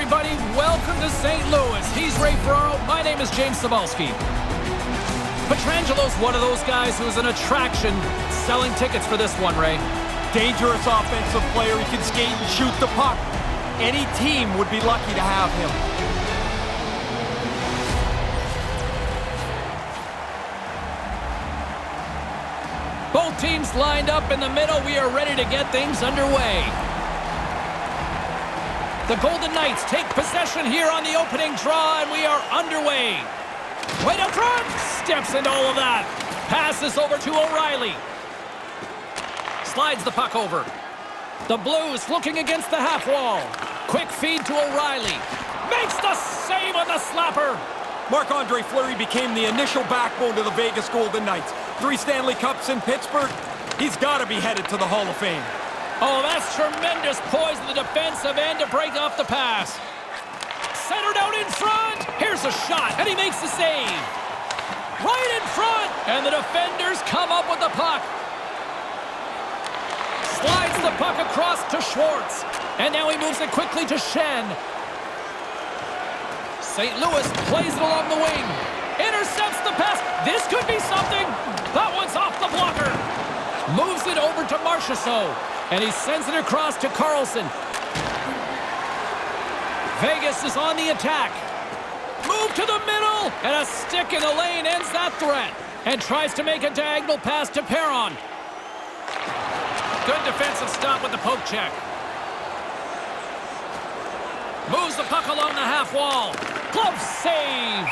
everybody. Welcome to St. Louis. He's Ray Ferraro. My name is James Cebulski. Petrangelo's one of those guys who is an attraction selling tickets for this one, Ray. Dangerous offensive player. He can skate and shoot the puck. Any team would be lucky to have him. Both teams lined up in the middle. We are ready to get things underway. The Golden Knights take possession here on the opening draw, and we are underway. Right up front, steps into all of that. Passes over to O'Reilly. Slides the puck over. The Blues looking against the half wall. Quick feed to O'Reilly. Makes the save on the slapper. Marc-Andre Fleury became the initial backbone to the Vegas Golden Knights. 3 Stanley Cups in Pittsburgh. He's got to be headed to the Hall of Fame. Oh, that's tremendous poise in the defensive end to break off the pass. Centered out in front. Here's a shot, and he makes the save. Right in front, and the defenders come up with the puck. Slides the puck across to Schwartz, and now he moves it quickly to Shen. St. Louis plays it along the wing. Intercepts the pass. This could be something. That one's off the blocker. Moves it over to Marchessault, and he sends it across to Karlsson. Vegas is on the attack. Move to the middle, and a stick in the lane ends that threat. And tries to make a diagonal pass to Perron. Good defensive stop with the poke check. Moves the puck along the half wall. Glove save.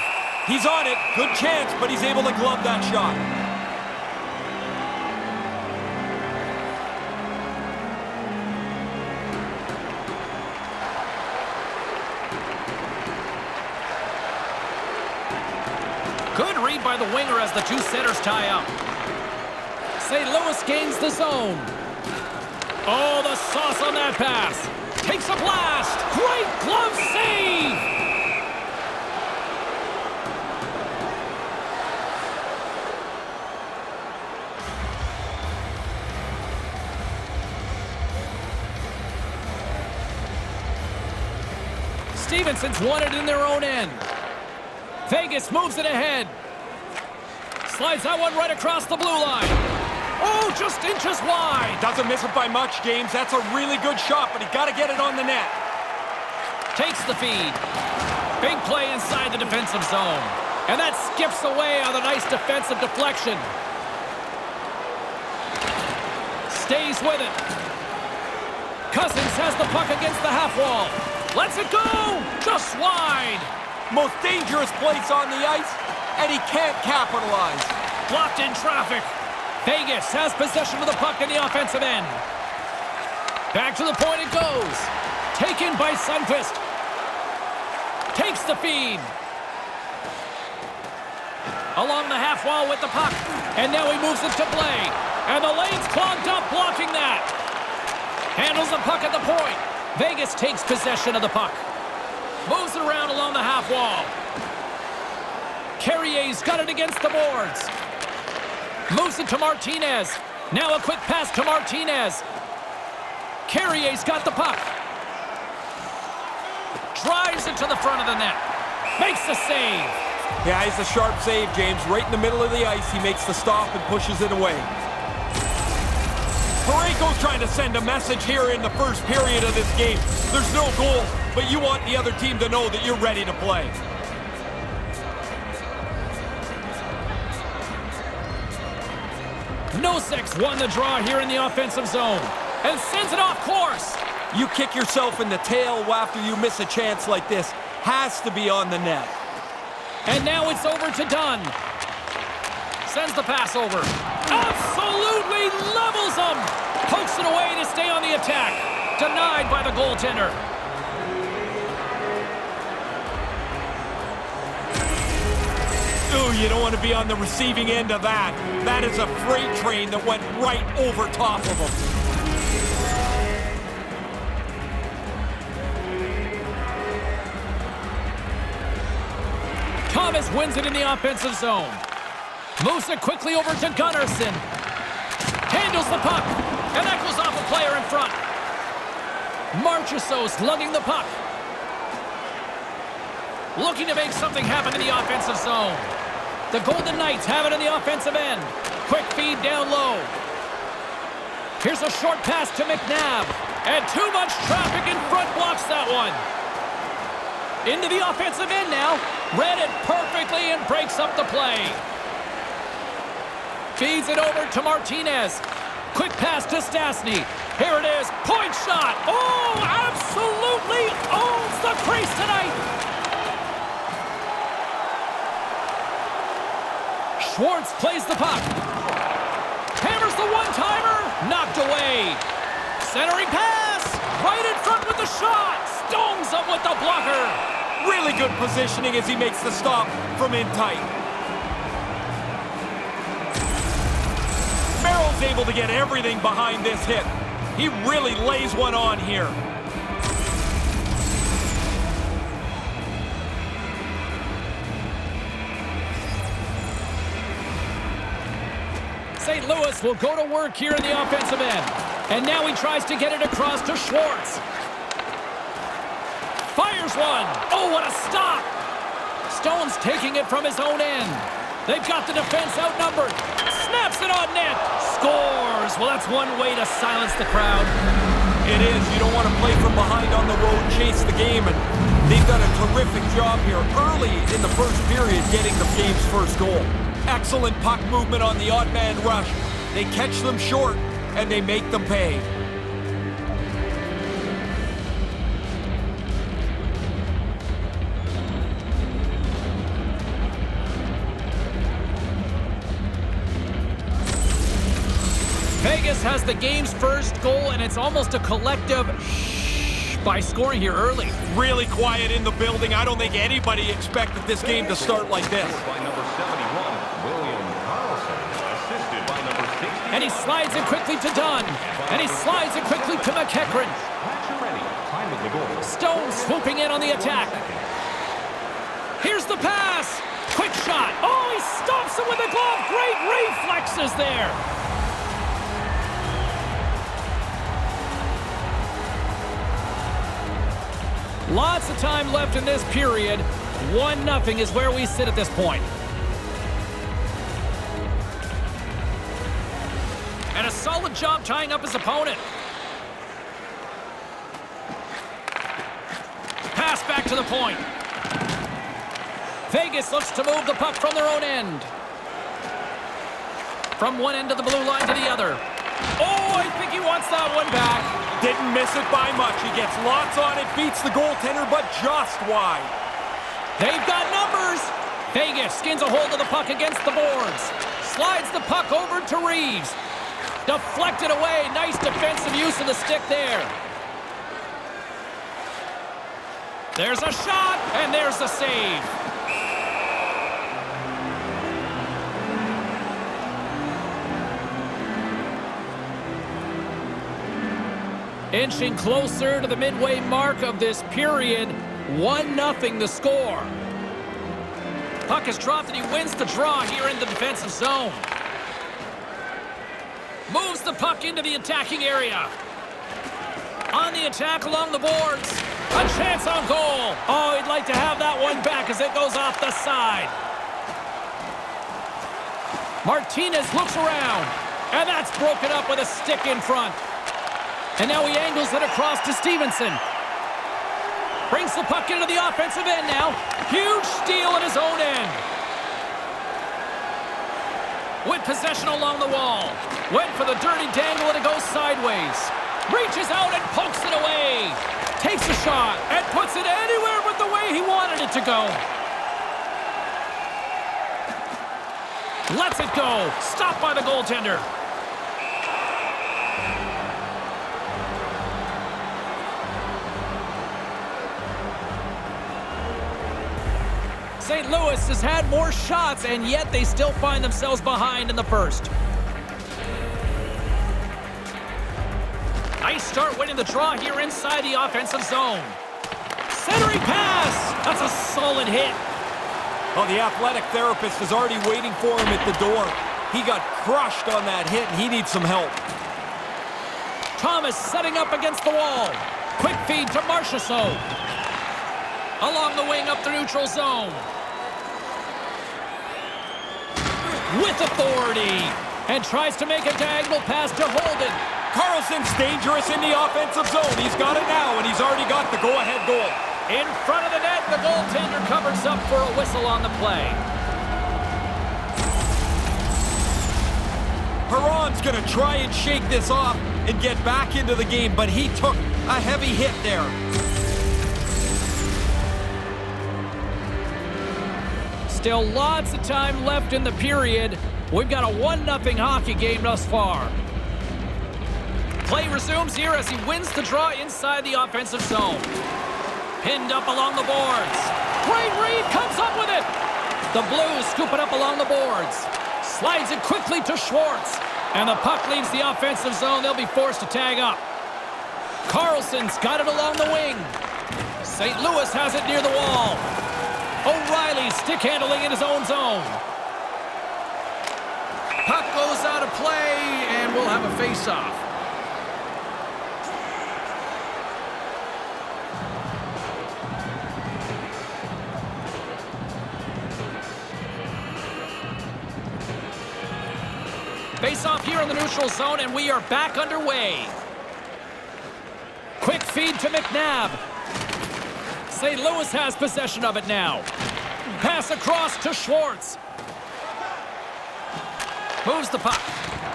He's on it. Good chance, but he's able to glove that shot. Good read by the winger as the 2 centers tie up. St. Louis gains the zone. Oh, the sauce on that pass. Takes a blast. Great glove save. Stevenson's won it in their own end. Vegas moves it ahead. Slides that one right across the blue line. Oh, just inches wide. Doesn't miss it by much, James. That's a really good shot, but he got to get it on the net. Takes the feed. Big play inside the defensive zone. And that skips away on a nice defensive deflection. Stays with it. Cousins has the puck against the half wall. Lets it go! Just wide. Most dangerous place on the ice, and he can't capitalize. Blocked in traffic. Vegas has possession of the puck in the offensive end. Back to the point it goes. Taken by Sundqvist. Takes the feed. Along the half wall with the puck. And now he moves it to play. And the lane's clogged up, blocking that. Handles the puck at the point. Vegas takes possession of the puck. Moves it around along the half wall. Carrier's got it against the boards. Moves it to Martinez. Now a quick pass to Martinez. Carrier's got the puck. Drives it to the front of the net. Makes the save. Yeah, it's a sharp save, James. Right in the middle of the ice, he makes the stop and pushes it away. Parayko's trying to send a message here in the first period of this game. There's no goal, but you want the other team to know that you're ready to play. Nosek won the draw here in the offensive zone and sends it off course. You kick yourself in the tail after you miss a chance like this. Has to be on the net. And now it's over to Dunn. Sends the pass over. Absolutely levels him. Pokes it away to stay on the attack. Denied by the goaltender. Ooh, you don't want to be on the receiving end of that. That is a freight train that went right over top of him. Thomas wins it in the offensive zone. Moves it quickly over to Gunnarsson. Handles the puck. And that goes off a player in front. Marchessault lugging the puck. looking to make something happen in the offensive zone. The Golden Knights have it in the offensive end. Quick feed down low. Here's a short pass to McNabb. And too much traffic in front blocks that one. Into the offensive end now. Read it perfectly and breaks up the play. Feeds it over to Martinez. Quick pass to Stastny. Here it is. Point shot. Oh, absolutely owns the crease tonight. Schwartz plays the puck. Hammers the one-timer. Knocked away. Centering pass. Right in front with the shot. Stones him with the blocker. Really good positioning as he makes the stop from in tight. Merrill's able to get everything behind this hit. He really lays one on here. St. Louis will go to work here in the offensive end. And now he tries to get it across to Schwartz. Fires one. Oh, what a stop. Stone's taking it from his own end. They've got the defense outnumbered. Snaps it on net. Scores. Well, that's one way to silence the crowd. It is. You don't want to play from behind on the road, chase the game, and they've done a terrific job here early in the first period getting the game's first goal. Excellent puck movement on the odd man rush. They catch them short, and they make them pay. Vegas has the game's first goal, and it's almost a collective shh by scoring here early. Really quiet in the building. I don't think anybody expected this game to start like this. By number 71, William Karlsson, assisted by number 60. And he slides it quickly to Dunn. And he slides it quickly to McEachran. Ready. Time of the goal. Stone swooping in on the attack. Here's the pass. Quick shot. Oh, he stops it with a glove. Great reflexes there. Lots of time left in this period. 1-0 is where we sit at this point. And a solid job tying up his opponent. Pass back to the point. Vegas looks to move the puck from their own end. From one end of the blue line to the other. Oh, I think he wants that one back. Didn't miss it by much. He gets lots on it, beats the goaltender, but just wide. They've got numbers. Vegas skins a hold of the puck against the boards. Slides the puck over to Reeves. Deflected away. Nice defensive use of the stick there. There's a shot, and there's the save. Inching closer to the midway mark of this period. 1-0 the score. Puck is dropped and he wins the draw here in the defensive zone. Moves the puck into the attacking area. On the attack along the boards. A chance on goal. Oh, he'd like to have that one back as it goes off the side. Martinez looks around. And that's broken up with a stick in front. And now he angles it across to Stevenson. Brings the puck into the offensive end now. Huge steal at his own end. With possession along the wall. Went for the dirty dangle and it goes sideways. Reaches out and pokes it away. Takes a shot and puts it anywhere but the way he wanted it to go. Lets it go. Stopped by the goaltender. St. Louis has had more shots, and yet they still find themselves behind in the first. Nice start winning the draw here inside the offensive zone. Centering pass! That's a solid hit. Oh, the athletic therapist is already waiting for him at the door. He got crushed on that hit, and he needs some help. Thomas setting up against the wall. Quick feed to Marchessault. Along the wing up the neutral zone. With authority. And tries to make a diagonal pass to Holden. Karlsson's dangerous in the offensive zone. He's got it now, and he's already got the go-ahead goal. In front of the net, the goaltender covers up for a whistle on the play. Perron's going to try and shake this off and get back into the game, but he took a heavy hit there. Still lots of time left in the period. We've got a 1-0 hockey game thus far. Play resumes here as he wins the draw inside the offensive zone. Pinned up along the boards. Great read, comes up with it. The Blues scoop it up along the boards. Slides it quickly to Schwartz. And the puck leaves the offensive zone. They'll be forced to tag up. Karlsson's got it along the wing. St. Louis has it near the wall. O'Reilly stick handling in his own zone. Puck goes out of play, and we'll have a face-off. Face-off here in the neutral zone, and we are back underway. Quick feed to McNabb. St. Louis has possession of it now. Pass across to Schwartz. Moves the puck.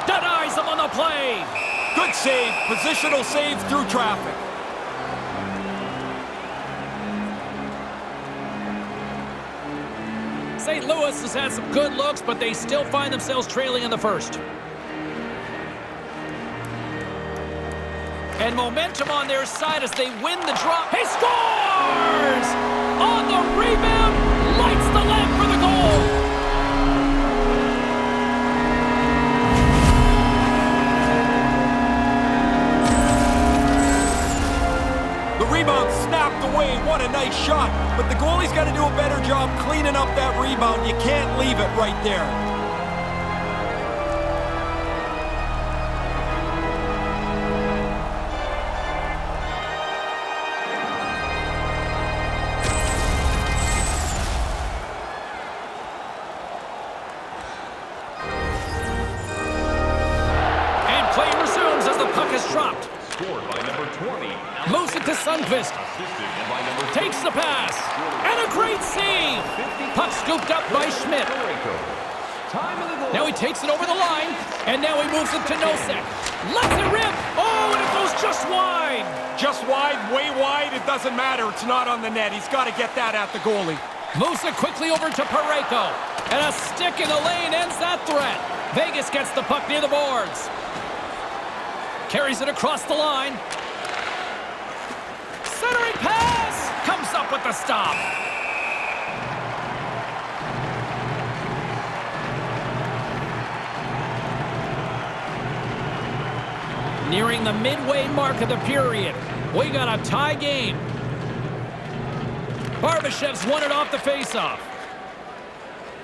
Denies him on the play. Good save. Positional save through traffic. St. Louis has had some good looks, but they still find themselves trailing in the first. And momentum on their side as they win the draw. He scores! On the rebound, lights the lamp for the goal. The rebound snapped away. What a nice shot. But the goalie's got to do a better job cleaning up that rebound. You can't leave it right there. And play resumes as the puck is dropped. Scored by number 20. Moves it to Sundqvist. Assisted by number Takes the pass. And a great save. Puck scooped up by Schmidt. Time of the goal. Now he takes it over the line. And now he moves it to Nosek. Lets it rip. Oh, and it goes just wide. Just wide, way wide, it doesn't matter. It's not on the net. He's got to get that at the goalie. Moves it quickly over to Parayko. And a stick in the lane ends that threat. Vegas gets the puck near the boards. Carries it across the line. Centering pass! Comes up with the stop. Nearing the midway mark of the period. We got a tie game. Barbashev's won it off the faceoff.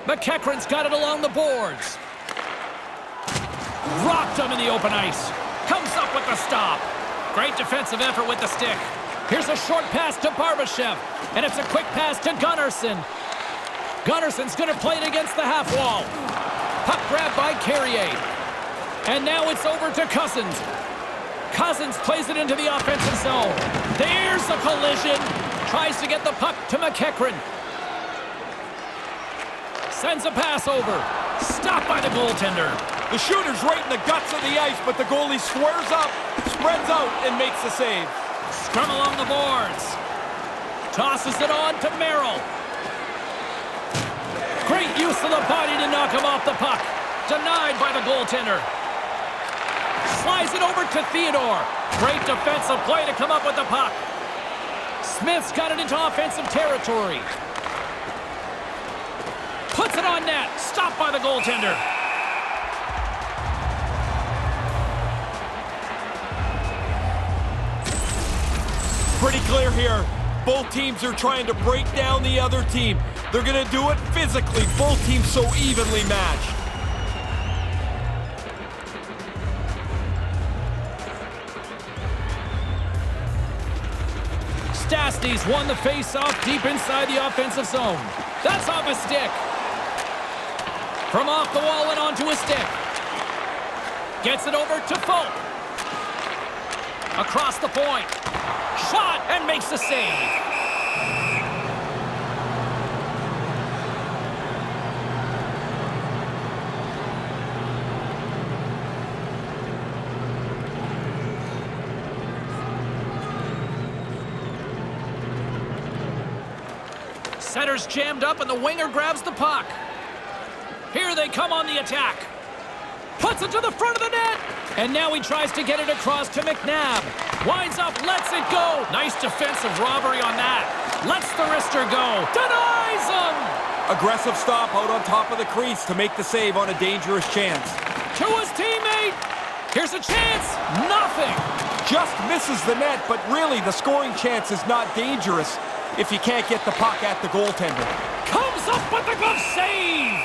McEachran's got it along the boards. Rocked him in the open ice. Comes up with the stop. Great defensive effort with the stick. Here's a short pass to Barbashev. And it's a quick pass to Gunnarsson. Gunnarsson's going to play it against the half wall. Puck grabbed by Carrier. And now it's over to Cousins. Cousins plays it into the offensive zone. There's a collision. Tries to get the puck to McEachran. Sends a pass over. Stopped by the goaltender. The shooter's right in the guts of the ice, but the goalie squares up, spreads out, and makes the save. Scrum along the boards. Tosses it on to Merrill. Great use of the body to knock him off the puck. Denied by the goaltender. Slides it over to Theodore. Great defensive play to come up with the puck. Smith's got it into offensive territory. Puts it on net. Stopped by the goaltender. Pretty clear here. Both teams are trying to break down the other team. They're going to do it physically. Both teams so evenly matched. Stastny's won the face-off deep inside the offensive zone. That's off a stick. From off the wall and onto a stick. Gets it over to Folk. Across the point. Shot and makes the save. Center's jammed up and the winger grabs the puck. Here they come on the attack. Puts it to the front of the net. And now he tries to get it across to McNabb. Winds up, lets it go. Nice defensive robbery on that. Lets the wrister go. Denies him. Aggressive stop out on top of the crease to make the save on a dangerous chance. To his teammate. Here's a chance. Nothing. Just misses the net, but really the scoring chance is not dangerous if you can't get the puck at the goaltender. Comes up with the glove save.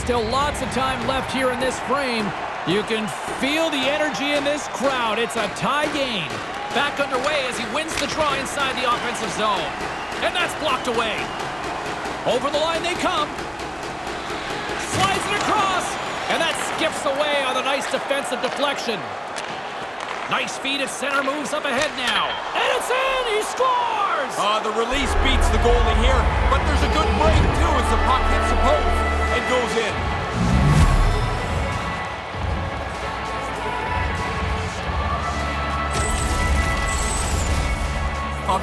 Still lots of time left here in this frame. You can feel the energy in this crowd. It's a tie game. Back underway as he wins the draw inside the offensive zone. And that's blocked away. Over the line they come. Slides it across. And that skips away on a nice defensive deflection. Nice feed at center, moves up ahead now. And it's in! He scores! The release beats the goalie here, but there's a good break too as the puck hits the post and goes in.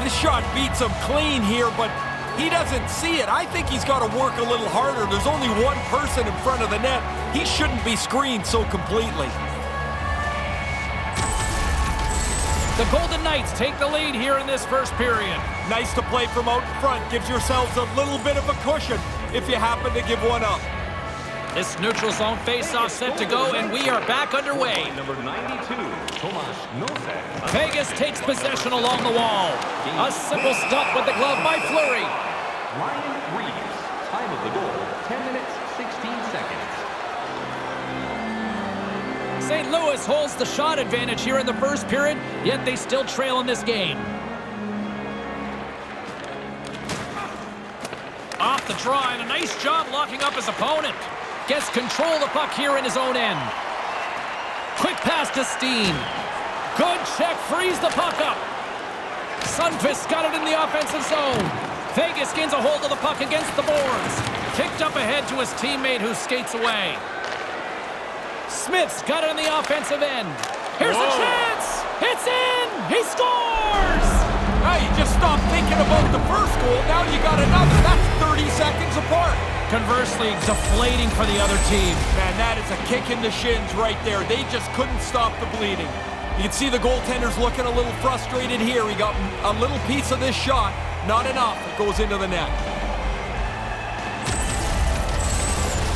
This shot beats him clean here, but he doesn't see it. I think he's got to work a little harder. There's only one person in front of the net. He shouldn't be screened so completely. The Golden Knights take the lead here in this first period. Nice to play from out in front. Gives yourselves a little bit of a cushion if you happen to give one up. This neutral zone face-off set to go, and we are back underway. Number 92, Tomas Nosek. Vegas takes possession along the wall. A simple stop with the glove by Fleury. Ryan Reeves. Time of the goal, 10 minutes, 16 seconds. St. Louis holds the shot advantage here in the first period, yet they still trail in this game. Off the draw, and a nice job locking up his opponent. Gets control of the puck here in his own end. Quick pass to Steen. Good check, frees the puck up. Sundqvist got it in the offensive zone. Vegas gains a hold of the puck against the boards. Kicked up ahead to his teammate who skates away. Smith's got it on the offensive end. Here's a chance. It's in. He scores. Now you just stop thinking about the first goal. Now you got another. That's 30 seconds apart. Conversely, deflating for the other team. Man, that is a kick in the shins right there. They just couldn't stop the bleeding. You can see the goaltender's looking a little frustrated here. He got a little piece of this shot. Not enough. It goes into the net.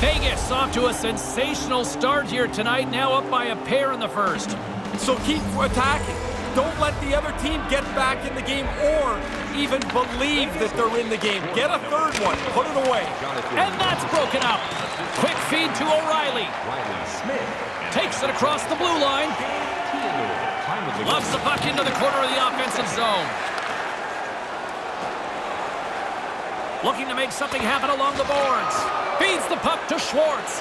Vegas off to a sensational start here tonight, now up by a pair in the first. So keep attacking. Don't let the other team get back in the game or even believe that they're in the game. Get a third one. Put it away. And that's broken up. Quick feed to O'Reilly. Riley Smith. Takes it across the blue line. Loves the puck into the corner of the offensive zone. Looking to make something happen along the boards. Feeds the puck to Schwartz.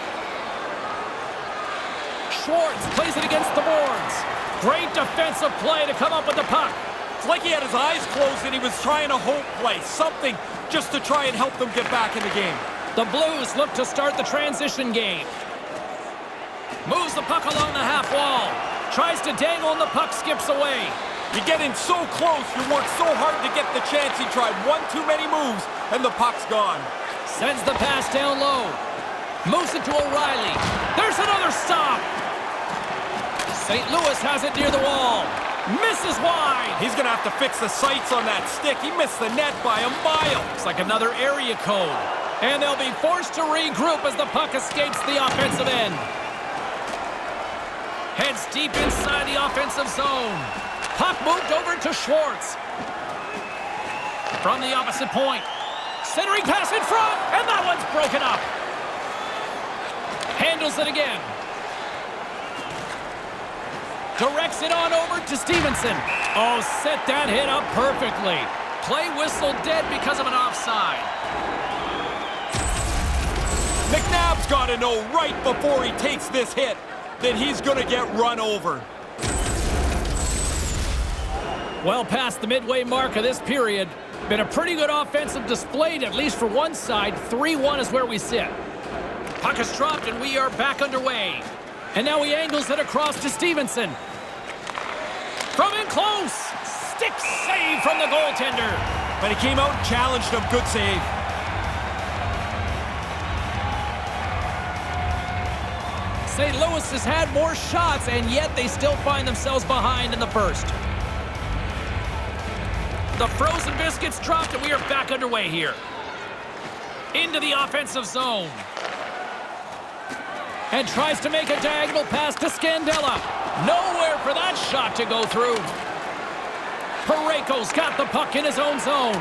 Schwartz plays it against the boards. Great defensive play to come up with the puck. It's like he had his eyes closed and he was trying to hope play. Something just to try and help them get back in the game. The Blues look to start the transition game. Moves the puck along the half wall. Tries to dangle and the puck skips away. You get in so close, you work so hard to get the chance. He tried one too many moves and the puck's gone. Sends the pass down low. Moves it to O'Reilly. There's another stop. St. Louis has it near the wall. Misses wide. He's going to have to fix the sights on that stick. He missed the net by a mile. It's like another area code. And they'll be forced to regroup as the puck escapes the offensive end. Heads deep inside the offensive zone. Puck moved over to Schwartz. From the opposite point. Centering pass in front, and that one's broken up. Handles it again. Directs it on over to Stevenson. Oh, set that hit up perfectly. Play whistle dead because of an offside. McNabb's got to know right before he takes this hit that he's going to get run over. Well past the midway mark of this period. Been a pretty good offensive display, at least for one side. 3-1 is where we sit. Puck is dropped and we are back underway. And now he angles it across to Stevenson. From in close. Stick save from the goaltender. But he came out and challenged him. Good save. St. Louis has had more shots, and yet they still find themselves behind in the first. The frozen biscuits dropped, and we are back underway here. Into the offensive zone. And tries to make a diagonal pass to Scandella. Nowhere for that shot to go through. Parayko's got the puck in his own zone.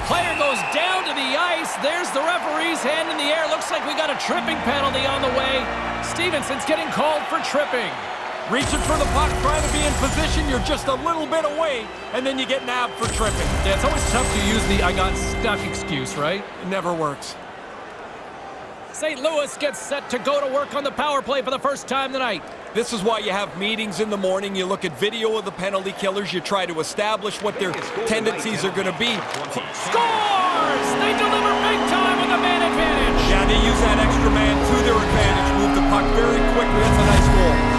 Player goes down to the ice. There's the referee's hand in the air. Looks like we got a tripping penalty on the way. Stevenson's getting called for tripping. Reaching for the puck, trying to be in position. You're just a little bit away, and then you get nabbed for tripping. Yeah, it's always tough to use the I got stuck excuse, right? It never works. St. Louis gets set to go to work on the power play for the first time tonight. This is why you have meetings in the morning. You look at video of the penalty killers. You try to establish what their tendencies are going to be. Scores! They deliver big time with a man advantage. Yeah, they use that extra man to their advantage. Move the puck very quickly. That's a nice goal.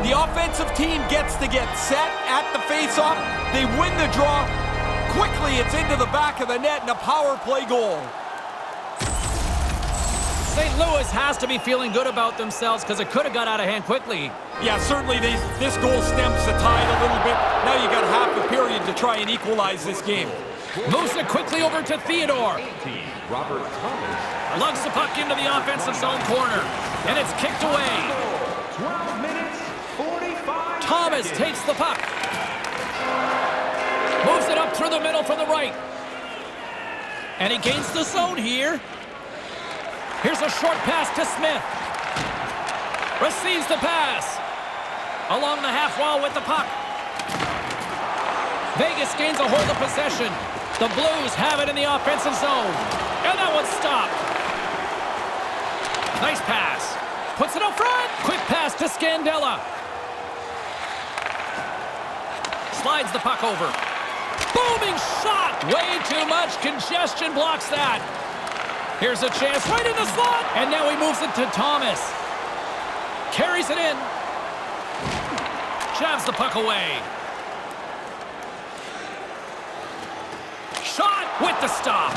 The offensive team gets to get set at the face-off. They win the draw. Quickly, it's into the back of the net and a power play goal. St. Louis has to be feeling good about themselves because it could have got out of hand quickly. Yeah, certainly this goal stems the tide a little bit. Now you got half a period to try and equalize this game. Moves it quickly over to Theodore. Robert Thomas. Lugs the puck into the offensive zone corner. And it's kicked away. 12 minutes, 45 Thomas seconds. takes the puck. Moves it up through the middle from the right. And he gains the zone here. Here's a short pass to Smith. Receives the pass. Along the half wall with the puck. Vegas gains a hold of possession. The Blues have it in the offensive zone. And that one's stopped. Nice pass. Puts it up front. Quick pass to Scandella. Slides the puck over. Booming shot. Way too much congestion blocks that. Here's a chance right in the slot. And now he moves it to Thomas. Carries it in. Jabs the puck away. Shot with the stop.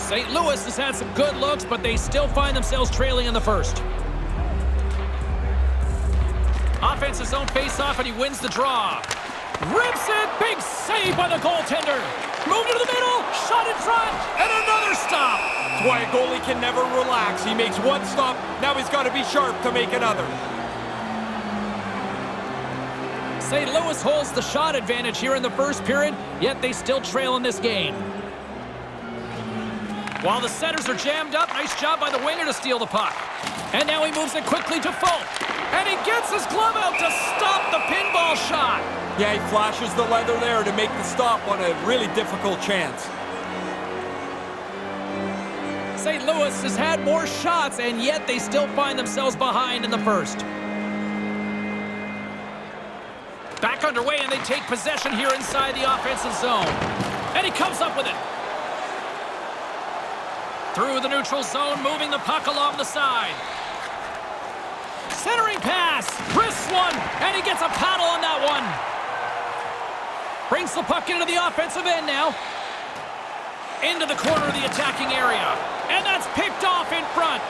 St. Louis has had some good looks, but they still find themselves trailing in the first. Offensive zone face-off, and he wins the draw. Rips it! Big save by the goaltender. Move to the middle. Shot in front. And another stop. That's why a goalie can never relax. He makes one stop. Now he's got to be sharp to make another. St. Louis holds the shot advantage here in the first period, yet they still trail in this game. While the setters are jammed up, nice job by the winger to steal the puck. And now he moves it quickly to Folk. And he gets his glove out to stop the pinball shot. Yeah, he flashes the leather there to make the stop on a really difficult chance. St. Louis has had more shots, and yet they still find themselves behind in the first. Back underway, and they take possession here inside the offensive zone. And he comes up with it. Through the neutral zone, moving the puck along the side. Centering pass, wrists one, and he gets a paddle on that one. Brings the puck into the offensive end now. Into the corner of the attacking area. And that's picked off in front.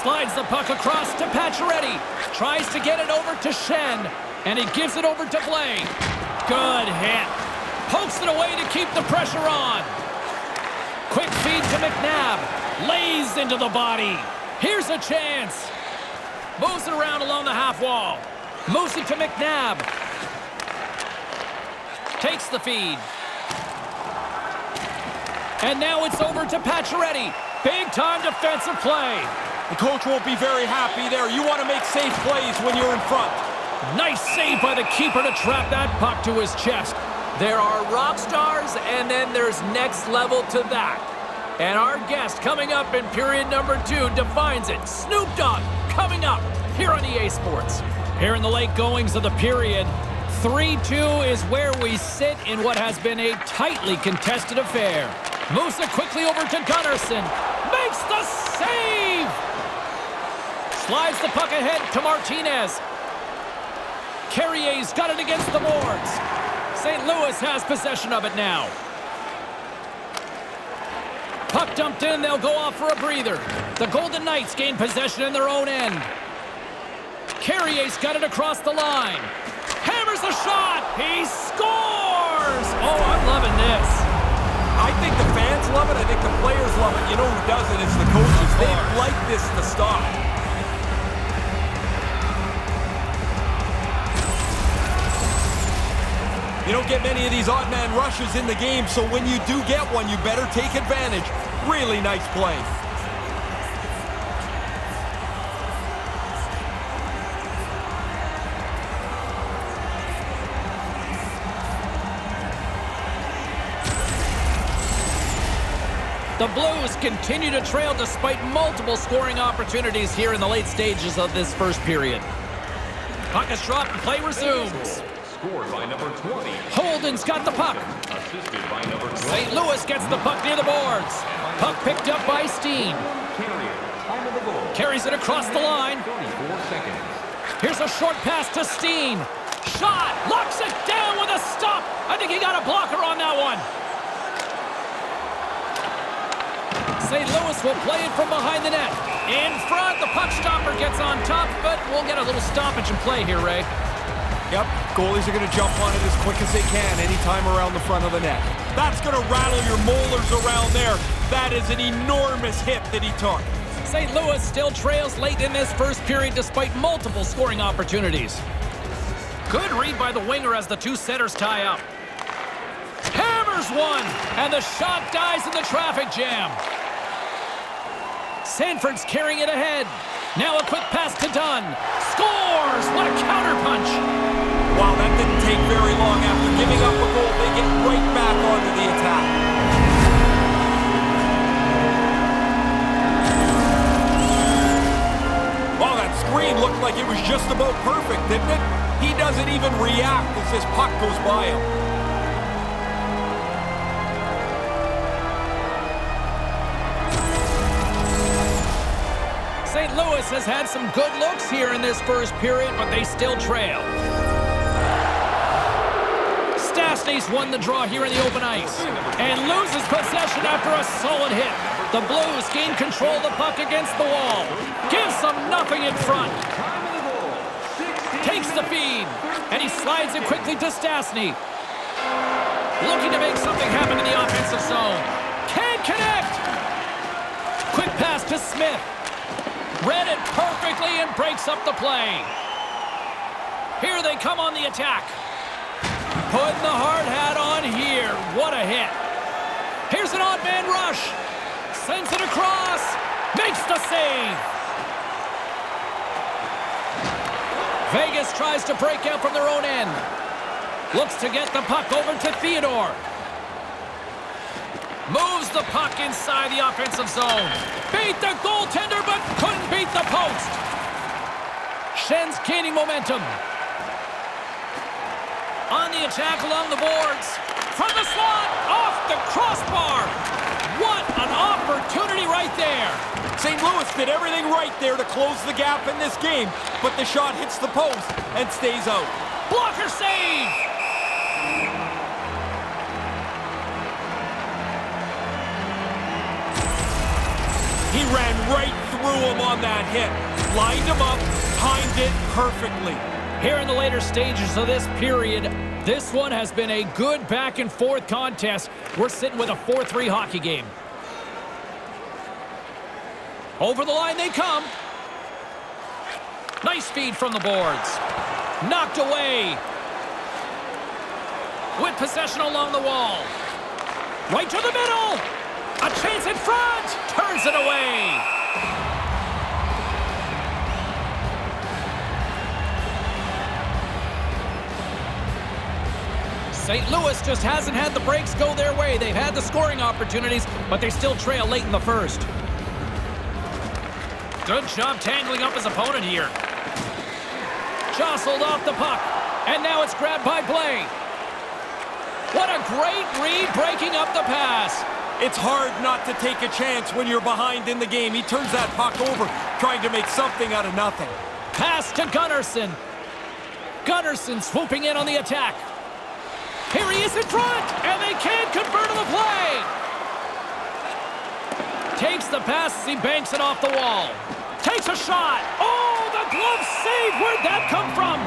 Slides the puck across to Pacioretty. Tries to get it over to Shen. And he gives it over to Blake. Good hit. Pokes it away to keep the pressure on. Quick feed to McNabb. Lays into the body. Here's a chance. Moves it around along the half wall. Moves it to McNabb. Takes the feed. And now it's over to Pacioretty. Big-time defensive play. The coach won't be very happy there. You want to make safe plays when you're in front. Nice save by the keeper to trap that puck to his chest. There are rock stars, and then there's next level to that. And our guest coming up in period number 2 defines it. Snoop Dogg coming up here on EA Sports. Here in the late goings of the period, 3-2 is where we sit in what has been a tightly contested affair. Moves it quickly over to Gunnarsson. Makes the save! Slides the puck ahead to Martinez. Carrier's got it against the boards. St. Louis has possession of it now. Puck dumped in, they'll go off for a breather. The Golden Knights gain possession in their own end. Carrier's got it across the line. Hammers a shot! He scores! Oh, I'm loving this. I think the fans love it. I think the players love it. You know who doesn't? It's the coaches. They'd like this to stop. You don't get many of these odd man rushes in the game, so when you do get one, you better take advantage. Really nice play. The Blues continue to trail despite multiple scoring opportunities here in the late stages of this first period. Puck is dropped and play resumes. Scored by number 20. Holden's got the puck. Assisted by number 20. St. Louis gets the puck near the boards. Puck picked up by Steen. Carrier. Time of the goal. Carries it across the line. 34 seconds. Here's a short pass to Steen. Shot! Locks it down with a stop. I think he got a blocker on that one. St. Louis will play it from behind the net. In front, the puck stopper gets on top, but we'll get a little stoppage in play here, Ray. Yep, goalies are going to jump on it as quick as they can anytime around the front of the net. That's going to rattle your molars around there. That is an enormous hit that he took. St. Louis still trails late in this first period despite multiple scoring opportunities. Good read by the winger as the two setters tie up. Hammers one, and the shot dies in the traffic jam. Sanford's carrying it ahead. Now a quick pass to Dunn. Scores! What a counterpunch! Wow, that didn't take very long. After giving up a goal, they get right back onto the attack. Wow, that screen looked like it was just about perfect, didn't it? He doesn't even react as this puck goes by him. St. Louis has had some good looks here in this first period, but they still trail. Stastny's won the draw here in the open ice and loses possession after a solid hit. The Blues gain control of the puck against the wall. Gives them nothing in front. Takes the feed, and he slides it quickly to Stastny. Looking to make something happen in the offensive zone. Can't connect! Quick pass to Smith. Read it perfectly and breaks up the play. Here they come on the attack. Putting the hard hat on here. What a hit. Here's an odd man rush. Sends it across. Makes the save. Vegas tries to break out from their own end. Looks to get the puck over to Theodore. Moves the puck inside the offensive zone. Beat the goaltender, but couldn't beat the post. Schen's gaining momentum. On the attack along the boards. From the slot, off the crossbar. What an opportunity right there. St. Louis did everything right there to close the gap in this game, but the shot hits the post and stays out. Blocker save. He ran right through him on that hit. Lined him up, timed it perfectly. Here in the later stages of this period, this one has been a good back-and-forth contest. We're sitting with a 4-3 hockey game. Over the line they come. Nice feed from the boards. Knocked away. With possession along the wall. Right to the middle. A chance in front. Turns it away. St. Louis just hasn't had the breaks go their way. They've had the scoring opportunities, but they still trail late in the first. Good job tangling up his opponent here. Jostled off the puck, and now it's grabbed by Blay. What a great read breaking up the pass. It's hard not to take a chance when you're behind in the game. He turns that puck over, trying to make something out of nothing. Pass to Gunnarsson. Gunnarsson swooping in on the attack. Here he is in front, and they can't convert on the play. Takes the pass as he banks it off the wall. Takes a shot. Oh, the glove save. Where'd that come from?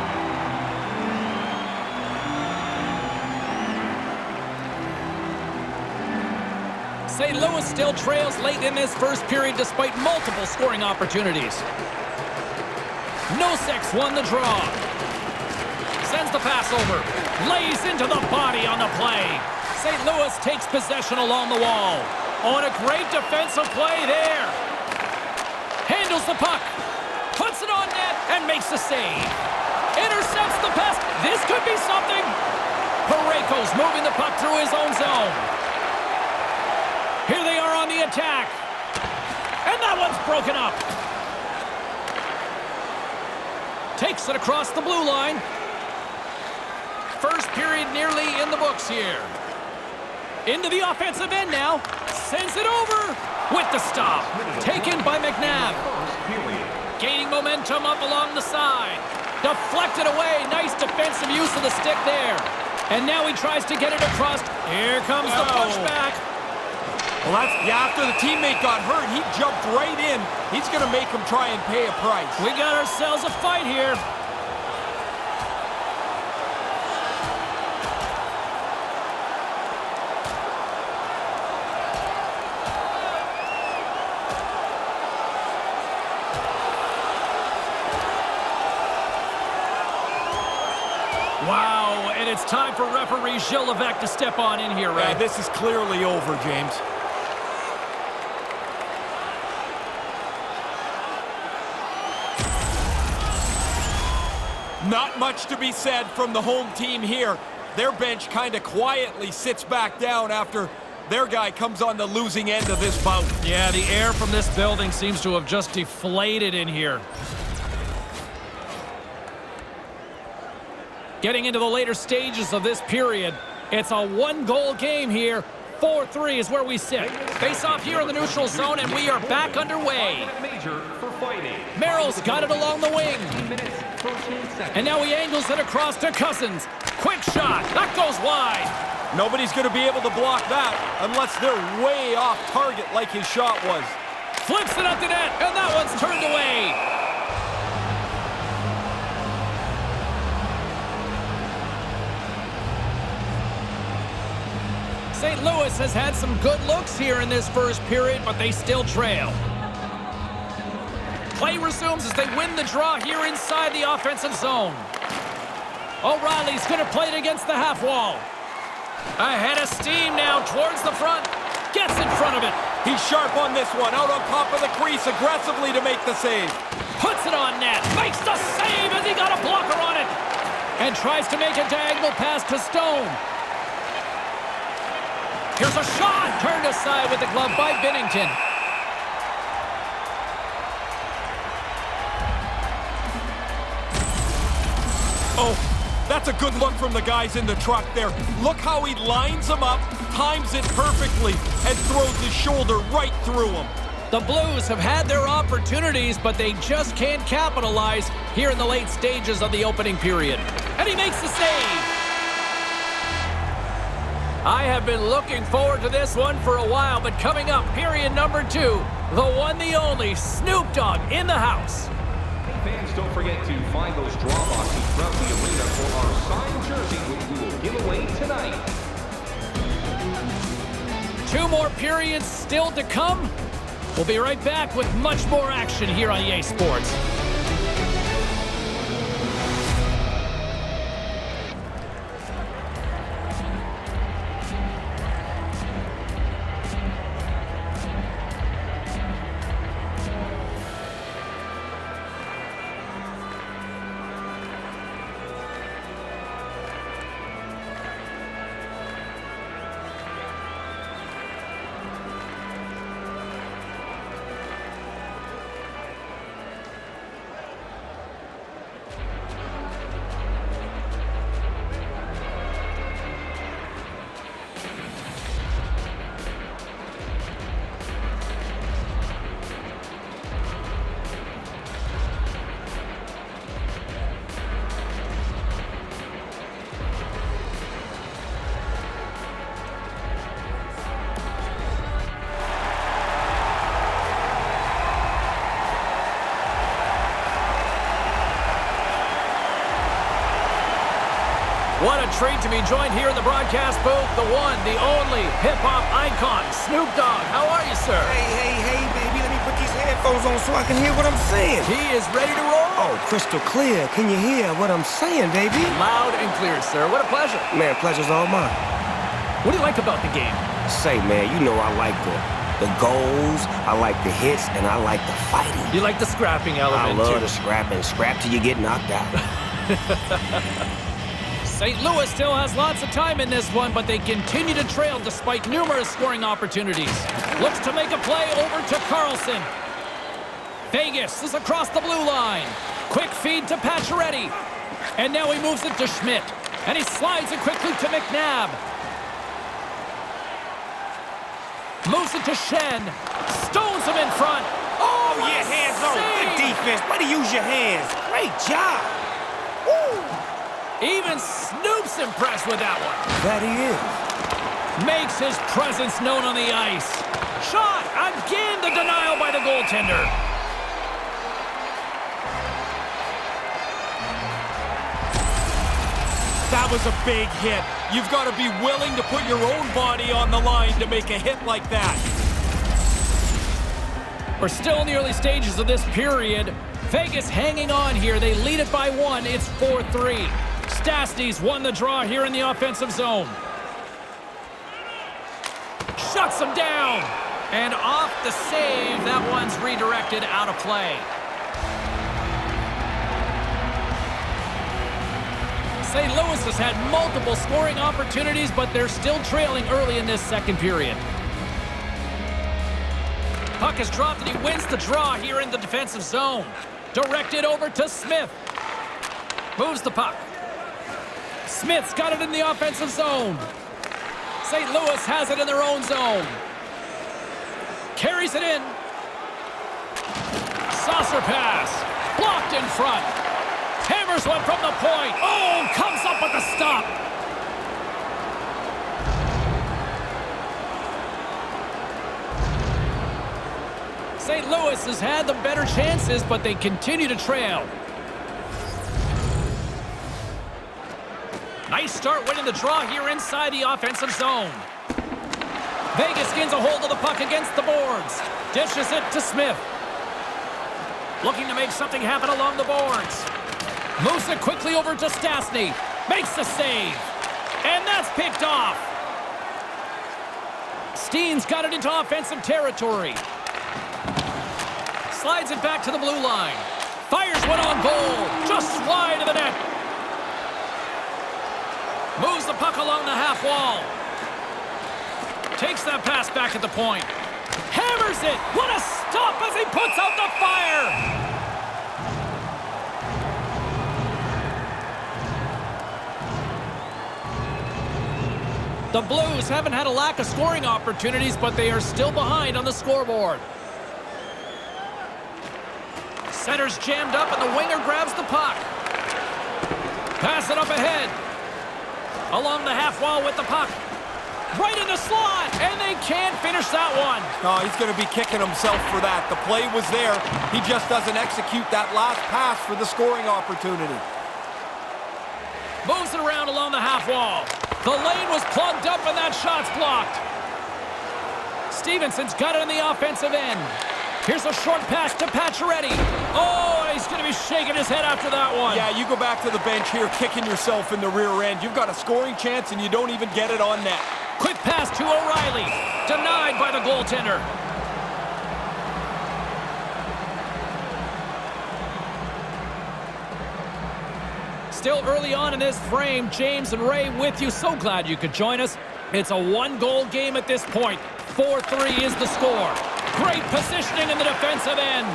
St. Louis still trails late in this first period despite multiple scoring opportunities. Nosek's won the draw. Sends the pass over. Lays into the body on the play. St. Louis takes possession along the wall. Oh, and a great defensive play there. Handles the puck. Puts it on net and makes the save. Intercepts the pass. This could be something. Parayko's moving the puck through his own zone. Here they are on the attack. And that one's broken up. Takes it across the blue line. First period nearly in the books here. Into the offensive end now. Sends it over with the stop. Taken by McNabb. Gaining momentum up along the side. Deflected away. Nice defensive use of the stick there. And now he tries to get it across. Here comes the pushback. Well, after the teammate got hurt, he jumped right in. He's going to make him try and pay a price. We got ourselves a fight here. Wow, and it's time for referee Gilles Levesque to step on in here, right? Yeah, this is clearly over, James. Not much to be said from the home team here. Their bench kind of quietly sits back down after their guy comes on the losing end of this bout. Yeah, the air from this building seems to have just deflated in here. Getting into the later stages of this period, it's a one-goal game here. 4-3 is where we sit. Face off here in the neutral zone, and we are back underway. Merrill's got it along the wing. And now he angles it across to Cousins. Quick shot. That goes wide. Nobody's going to be able to block that unless they're way off target like his shot was. Flips it up the net, and that one's turned away. St. Louis has had some good looks here in this first period, but they still trail. Play resumes as they win the draw here inside the offensive zone. O'Reilly's going to play it against the half wall. Ahead of steam now towards the front. Gets in front of it. He's sharp on this one. Out on top of the crease aggressively to make the save. Puts it on net. Makes the save as he got a blocker on it. And tries to make a diagonal pass to Stone. Here's a shot. Turned aside with the glove by Binnington. Oh, that's a good look from the guys in the truck there. Look how he lines them up, times it perfectly, and throws his shoulder right through them. The Blues have had their opportunities, but they just can't capitalize here in the late stages of the opening period. And he makes the save. I have been looking forward to this one for a while, but coming up, period number 2, the one, the only, Snoop Dogg in the house. Fans, don't forget to find those draw boxes throughout the arena for our signed jersey, which we will give away tonight. 2 more periods still to come. We'll be right back with much more action here on EA Sports. What a treat to be joined here in the broadcast booth. The one, the only hip-hop icon, Snoop Dogg. How are you, sir? Hey, baby, let me put these headphones on so I can hear what I'm saying. He is ready to roll. Oh, crystal clear. Can you hear what I'm saying, baby? Loud and clear, sir. What a pleasure. Man, pleasure's all mine. What do you like about the game? Say, man, you know I like the goals, I like the hits, and I like the fighting. You like the scrapping I element, love too. the scrapping. Scrap till you get knocked out. St. Louis still has lots of time in this one, but they continue to trail despite numerous scoring opportunities. Looks to make a play over to Karlsson. Vegas is across the blue line. Quick feed to Pacioretty. And now he moves it to Schmidt. And he slides it quickly to McNabb. Moves it to Shen. Stones him in front. Oh, yeah, hands on. Good defense. Way to use your hands. Great job. Woo. Even Snoop's impressed with that one. That he is. Makes his presence known on the ice. Shot! Again, the denial by the goaltender. That was a big hit. You've got to be willing to put your own body on the line to make a hit like that. We're still in the early stages of this period. Vegas hanging on here. They lead it by 1. It's 4-3. Stastny's won the draw here in the offensive zone. Shuts him down. And off the save, that one's redirected out of play. St. Louis has had multiple scoring opportunities, but they're still trailing early in this second period. Puck is dropped and he wins the draw here in the defensive zone. Directed over to Smith. Moves the puck. Smith's got it in the offensive zone. St. Louis has it in their own zone. Carries it in. Saucer pass. Blocked in front. Hammers one from the point. Oh, comes up with the stop. St. Louis has had the better chances, but they continue to trail. Nice start winning the draw here inside the offensive zone. Vegas gains a hold of the puck against the boards. Dishes it to Smith. Looking to make something happen along the boards. Moves it quickly over to Stastny. Makes the save. And that's picked off. Steen's got it into offensive territory. Slides it back to the blue line. Fires one on goal. Just wide of the net. Moves the puck along the half wall. Takes that pass back at the point. Hammers it. What a stop as he puts out the fire. The Blues haven't had a lack of scoring opportunities, but they are still behind on the scoreboard. Center's jammed up, and the winger grabs the puck. Pass it up ahead. Along the half wall with the puck. Right in the slot, and they can't finish that one. No, he's going to be kicking himself for that. The play was there. He just doesn't execute that last pass for the scoring opportunity. Moves it around along the half wall. The lane was plugged up and that shot's blocked. Stevenson's got it on the offensive end. Here's a short pass to Pacioretty. Oh, he's going to be shaking his head after that one. Yeah, you go back to the bench here, kicking yourself in the rear end. You've got a scoring chance, and you don't even get it on net. Quick pass to O'Reilly. Denied by the goaltender. Still early on in this frame, James and Ray with you. So glad you could join us. It's a one-goal game at this point. 4-3 is the score. Great positioning in the defensive end.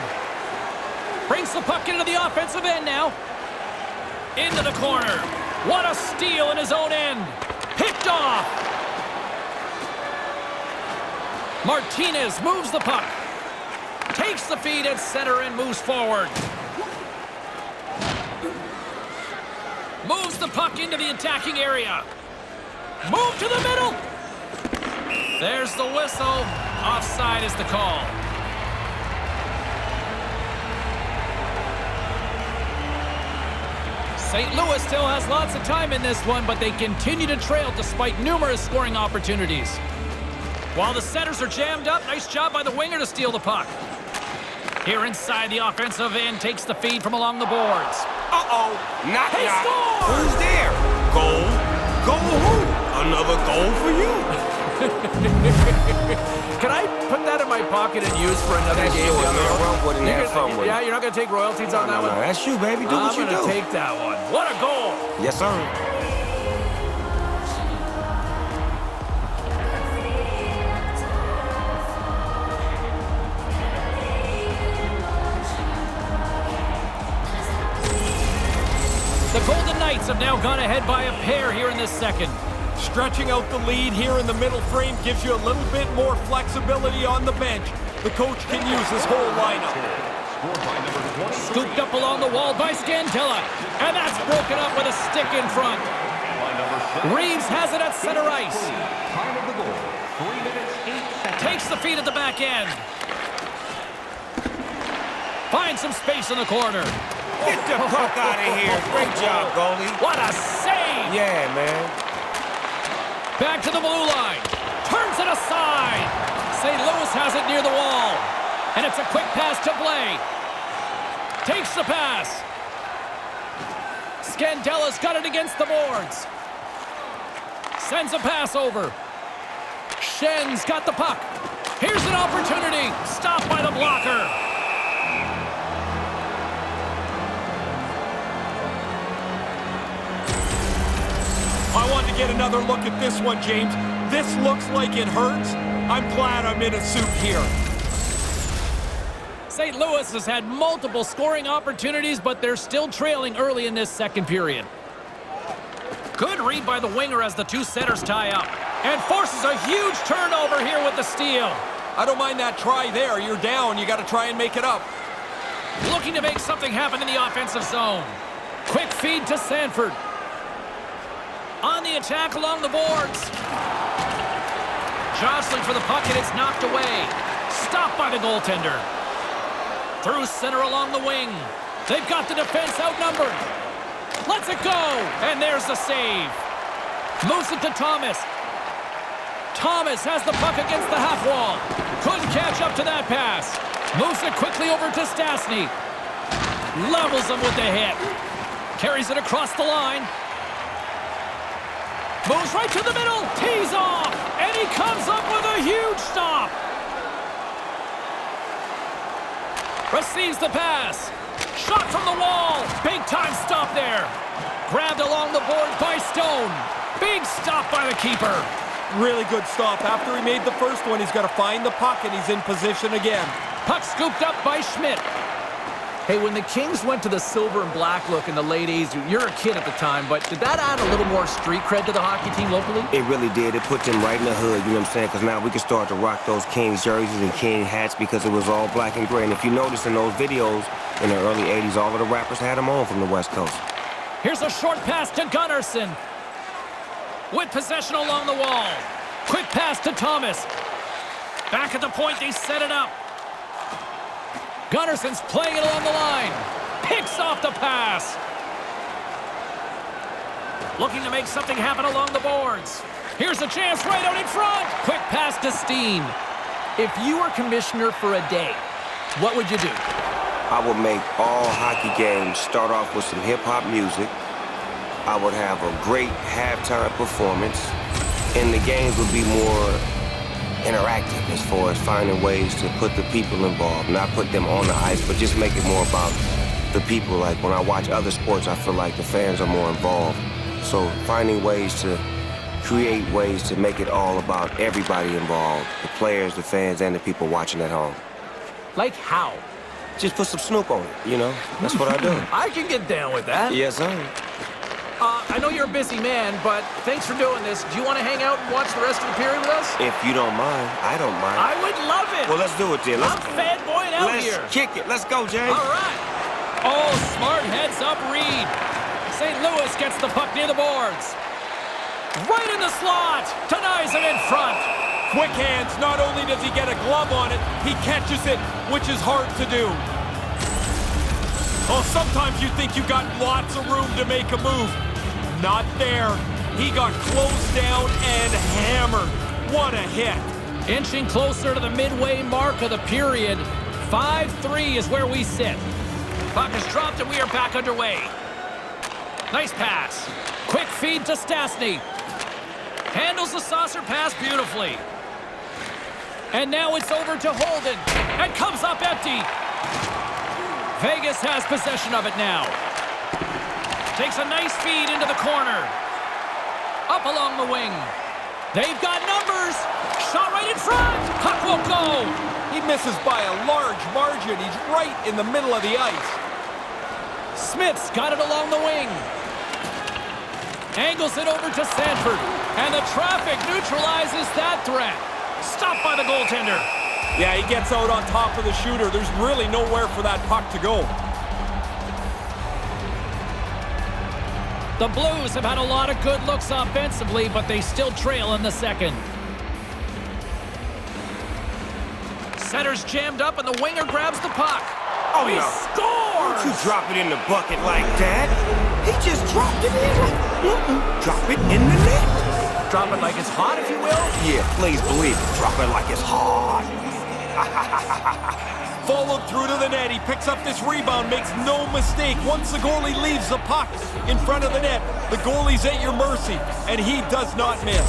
Brings the puck into the offensive end now. Into the corner. What a steal in his own end. Picked off. Martinez moves the puck. Takes the feed at center and moves forward. Moves the puck into the attacking area. Move to the middle. There's the whistle. Offside is the call. St. Louis still has lots of time in this one, but they continue to trail despite numerous scoring opportunities. While the centers are jammed up, nice job by the winger to steal the puck. Here inside the offensive end, takes the feed from along the boards. Uh-oh. Knock. He scores! Who's there? Goal. Goal who? Another goal for you. Can I put that in my pocket and use for another That's game? yours, man. Run with it and have fun with it. Yeah, you're not going to take royalties on that No, one? that's you, baby. Do what you I'm do. going to take that one. What a goal! Yes, sir. The Golden Knights have now gone ahead by a pair here in this second. Stretching out the lead here in the middle frame gives you a little bit more flexibility on the bench. The coach can use his whole lineup. Scooped up along the wall by Scandella. And that's broken up with a stick in front. Reeves has it at center ice. Time of the goal, 3 minutes, 8 seconds. Takes the feed at the back end. Finds some space in the corner. Get the puck out of here. Great job, goalie. What a save! Yeah, man. Back to the blue line. Turns it aside. St. Louis has it near the wall. And it's a quick pass to Blais. Takes the pass. Scandella's got it against the boards. Sends a pass over. Schen's got the puck. Here's an opportunity. Stopped by the blocker. I wanted to get another look at this one, James. This looks like it hurts. I'm glad I'm in a suit here. St. Louis has had multiple scoring opportunities, but they're still trailing early in this second period. Good read by the winger as the two centers tie up. And forces a huge turnover here with the steal. I don't mind that try there. You're down. You got to try and make it up. Looking to make something happen in the offensive zone. Quick feed to Sanford. On the attack along the boards. Jostling for the puck, and it's knocked away. Stopped by the goaltender. Through center along the wing. They've got the defense outnumbered. Lets it go, and there's the save. Moves it to Thomas. Thomas has the puck against the half wall. Couldn't catch up to that pass. Moves it quickly over to Stastny. Levels him with the hit. Carries it across the line. Moves right to the middle. Tees off. And he comes up with a huge stop. Receives the pass. Shot from the wall. Big time stop there. Grabbed along the board by Stone. Big stop by the keeper. Really good stop. After he made the first one, he's got to find the puck, and he's in position again. Puck scooped up by Schmidt. Hey, when the Kings went to the silver and black look in the late 80s, you're a kid at the time, but did that add a little more street cred to the hockey team locally? It really did. It put them right in the hood, you know what I'm saying? Because now we can start to rock those Kings jerseys and King hats because it was all black and gray. And if you notice in those videos in the early 80s, all of the rappers had them on from the West Coast. Here's a short pass to Gunnarsson. With possession along the wall. Quick pass to Thomas. Back at the point, they set it up. Gunnarsson's playing it along the line. Picks off the pass. Looking to make something happen along the boards. Here's a chance right out in front. Quick pass to Steen. If you were commissioner for a day, what would you do? I would make all hockey games start off with some hip-hop music. I would have a great halftime performance. And the games would be more interactive as far as finding ways to put the people involved. Not put them on the ice, but just make it more about the people. Like when I watch other sports, I feel like the fans are more involved. So finding ways to create ways to make it all about everybody involved. The players, the fans, and the people watching at home. Like how? Just put some Snoop on it, you know? That's what I do. I can get down with that. Yes, sir. I know you're a busy man, but thanks for doing this. Do you want to hang out and watch the rest of the period with us? If you don't mind, I don't mind. I would love it. Well, let's do it then. I'm fanboying out here. Let's kick it. Let's go, Jay. All right. Oh, smart heads up read. St. Louis gets the puck near the boards. Right in the slot. Denies it in front. Quick hands. Not only does he get a glove on it, he catches it, which is hard to do. Oh, sometimes you think you got lots of room to make a move. Not there. He got closed down and hammered. What a hit. Inching closer to the midway mark of the period. 5-3 is where we sit. Puck is dropped and we are back underway. Nice pass. Quick feed to Stastny. Handles the saucer pass beautifully. And now it's over to Holden. And comes up empty. Vegas has possession of it now. Takes a nice feed into the corner. Up along the wing. They've got numbers. Shot right in front. Puck won't go. He misses by a large margin. He's right in the middle of the ice. Smith's got it along the wing. Angles it over to Sanford. And the traffic neutralizes that threat. Stopped by the goaltender. Yeah, he gets out on top of the shooter. There's really nowhere for that puck to go. The Blues have had a lot of good looks offensively, but they still trail in the second. Center's jammed up, and the winger grabs the puck. Oh, He no. scores! Don't you drop it in the bucket like that. He just dropped it in. Drop it in the net. Drop it like it's hot, if you will. Yeah, please believe it. Drop it like it's hot. Followed through to the net. He picks up this rebound, makes no mistake. Once the goalie leaves the puck in front of the net, the goalie's at your mercy, and he does not miss.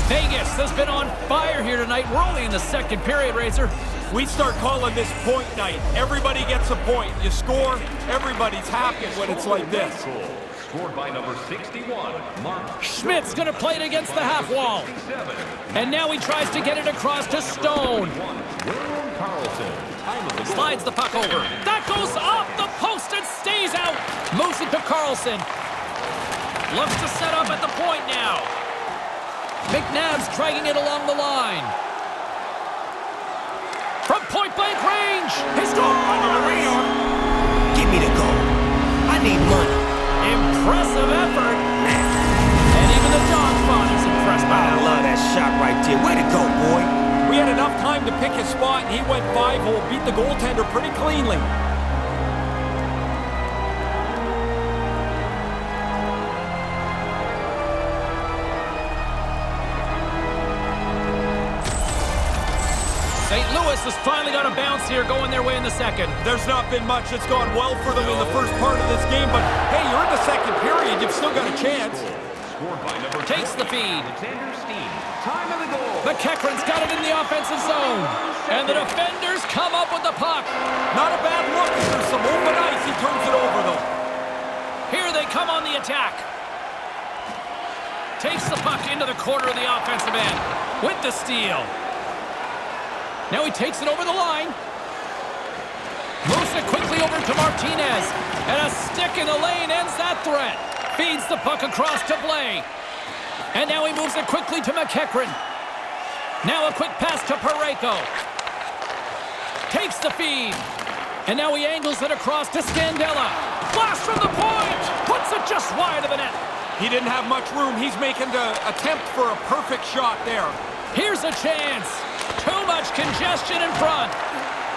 Vegas has been on fire here tonight. We're only in the second period, Razor. We start calling this point night. Everybody gets a point. You score, everybody's happy when it's like this. Scored by number 61, Mark. Schmidt's going to play it against the half wall. And now he tries to get it across to Stone. Karlsson. Time of the goal. Slides the puck over. That goes off the post and stays out. Moves it to Karlsson. Looks to set up at the point now. McNabb's dragging it along the line. From point-blank range, he scores! Give me the goal. I need money. Impressive effort. And even the dog fawn is impressed by I that. love that shot right there. Way to go, boy. We had enough time to pick his spot, and he went 5-hole, beat the goaltender pretty cleanly. St. Louis has finally got a bounce here going their way in the second. There's not been much that's gone well for them in the first part of this game, but hey, you're in the second period. You've still got a chance. Scored by number Takes the feed. Alexander Steen. Time of the goal. McEachran's got it in the offensive zone. And the defenders come up with the puck. Not a bad look. There's some open ice. He turns it over, though. Here they come on the attack. Takes the puck into the corner of the offensive end with the steal. Now he takes it over the line. Moves it quickly over to Martinez. And a stick in the lane ends that threat. Feeds the puck across to Blais. And now he moves it quickly to McEachran. Now a quick pass to Parayko. Takes the feed. And now he angles it across to Scandella. Blast from the point. Puts it just wide of the net. He didn't have much room. He's making the attempt for a perfect shot there. Here's a chance. Too much congestion in front.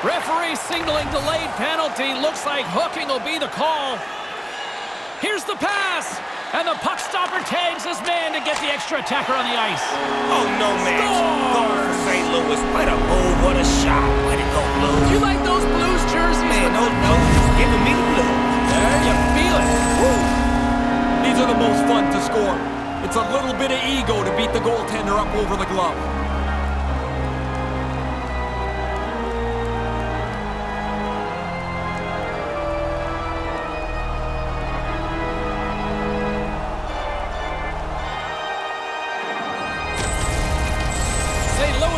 Referee signaling delayed penalty. Looks like hooking will be the call. Here's the pass. And the puck stopper tags his man to get the extra attacker on the ice. Oh, no, man. Goal for St. Louis. What a move. What a shot. Way to go, Blues. You like those Blues jerseys? Man, those Blues giving me the blue. There you feel it. Woo. These are the most fun to score. It's a little bit of ego to beat the goaltender up over the glove.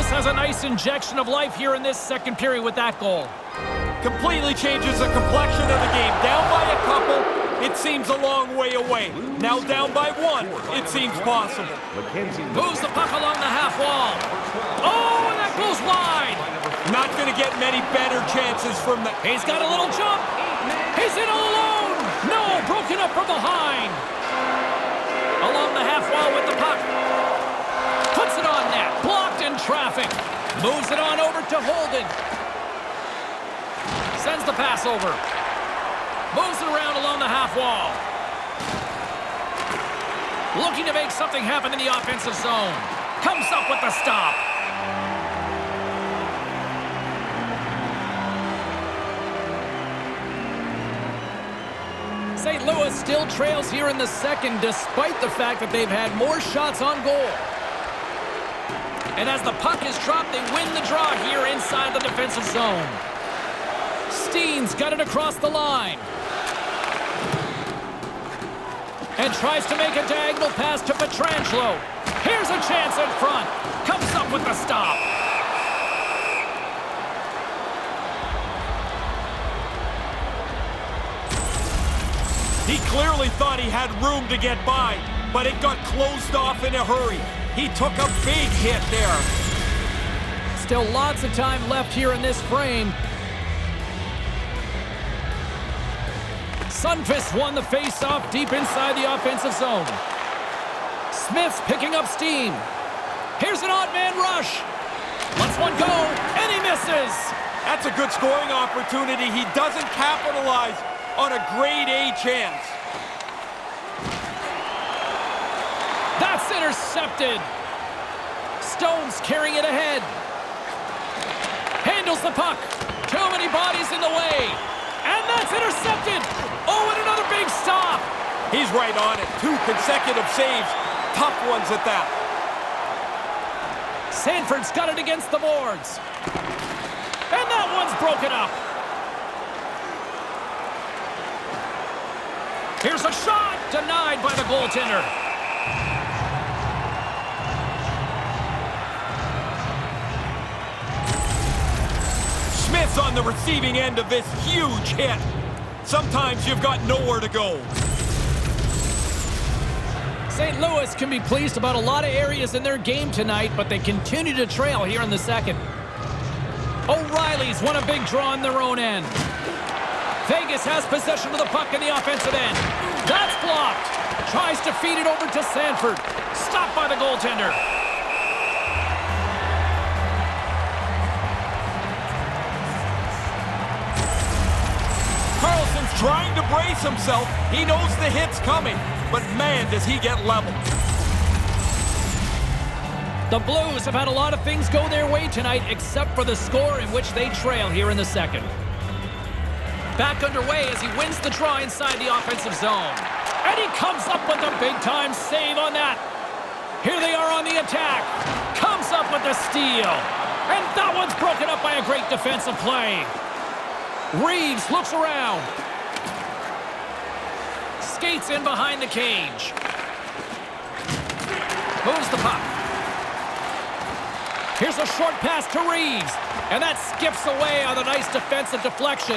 Has a nice injection of life here in this second period with that goal. Completely changes the complexion of the game. Down by a couple, it seems a long way away. Now down by one, it seems possible. Moves the puck along the half wall. Oh, and that goes wide. Not going to get many better chances from the... He's got a little jump. He's in all alone. No, broken up from behind. Along the half wall with the puck. Puts it on net. Blocked in traffic. Moves it on over to Holden. Sends the pass over. Moves it around along the half wall. Looking to make something happen in the offensive zone. Comes up with the stop. St. Louis still trails here in the second, despite the fact that they've had more shots on goal. And as the puck is dropped, they win the draw here inside the defensive zone. Steen's got it across the line. And tries to make a diagonal pass to Pietrangelo. Here's a chance in front. Comes up with the stop. He clearly thought he had room to get by, but it got closed off in a hurry. He took a big hit there. Still lots of time left here in this frame. Sundqvist won the face-off deep inside the offensive zone. Smith's picking up steam. Here's an odd man rush. Lets one go, and he misses. That's a good scoring opportunity. He doesn't capitalize on a grade A chance. That's intercepted. Stone's carrying it ahead. Handles the puck. Too many bodies in the way. And that's intercepted. Oh, and another big stop. He's right on it. 2 consecutive saves. Tough ones at that. Sanford's got it against the boards. And that one's broken up. Here's a shot. Denied by the goaltender. Smith's on the receiving end of this huge hit. Sometimes you've got nowhere to go. St. Louis can be pleased about a lot of areas in their game tonight, but they continue to trail here in the second. O'Reilly's won a big draw on their own end. Vegas has possession of the puck in the offensive end. That's blocked. Tries to feed it over to Sanford. Stopped by the goaltender. Karlsson's trying to brace himself. He knows the hit's coming, but man, does he get leveled. The Blues have had a lot of things go their way tonight, except for the score in which they trail here in the second. Back underway as he wins the draw inside the offensive zone. And he comes up with a big-time save on that. Here they are on the attack. Comes up with the steal. And that one's broken up by a great defensive play. Reeves looks around. Skates in behind the cage. Moves the puck. Here's a short pass to Reeves. And that skips away on a nice defensive deflection.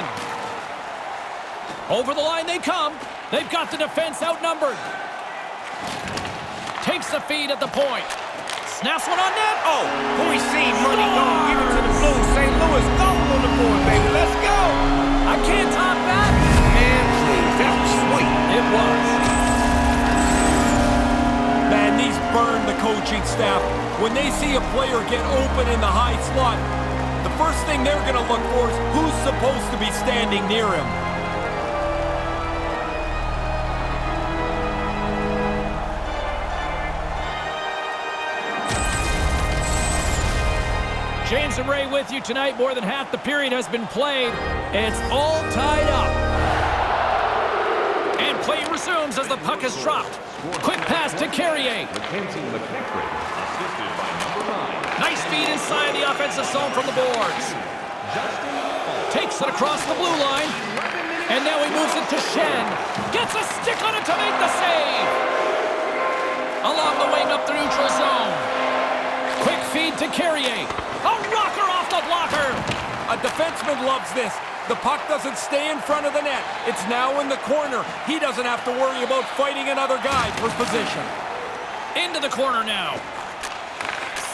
Over the line they come. They've got the defense outnumbered. Takes the feed at the point. Snaps one on net. Oh, we see money gone. Give it to the Blues. St. Louis goal on the board, baby. Let's go. I can't top that. Man, please. That was sweet. It was. the coaching staff. When they see a player get open in the high slot, the first thing they're going to look for is who's supposed to be standing near him. James and Ray with you tonight. More than half the period has been played. It's all tied up. And play resumes as the puck is dropped. Quick pass to Carrier. Nice feed inside the offensive zone from the boards. Takes it across the blue line. And now he moves it to Shen. Gets a stick on it to make the save. Along the wing up the neutral zone. Quick feed to Carrier. A rocker off the blocker. A defenseman loves this. The puck doesn't stay in front of the net. It's now in the corner. He doesn't have to worry about fighting another guy for position. Into the corner now.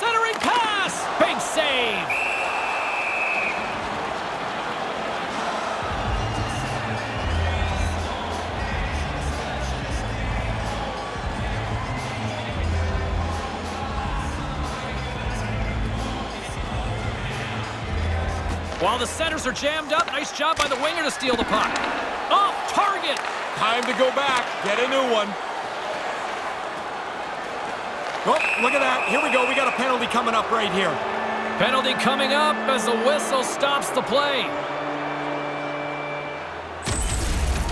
Centering pass. Big save. While the centers are jammed up, nice job by the winger to steal the puck. Off target. Time to go back. Get a new one. Oh, look at that. Here we go. We got a penalty coming up right here. Penalty coming up as the whistle stops the play.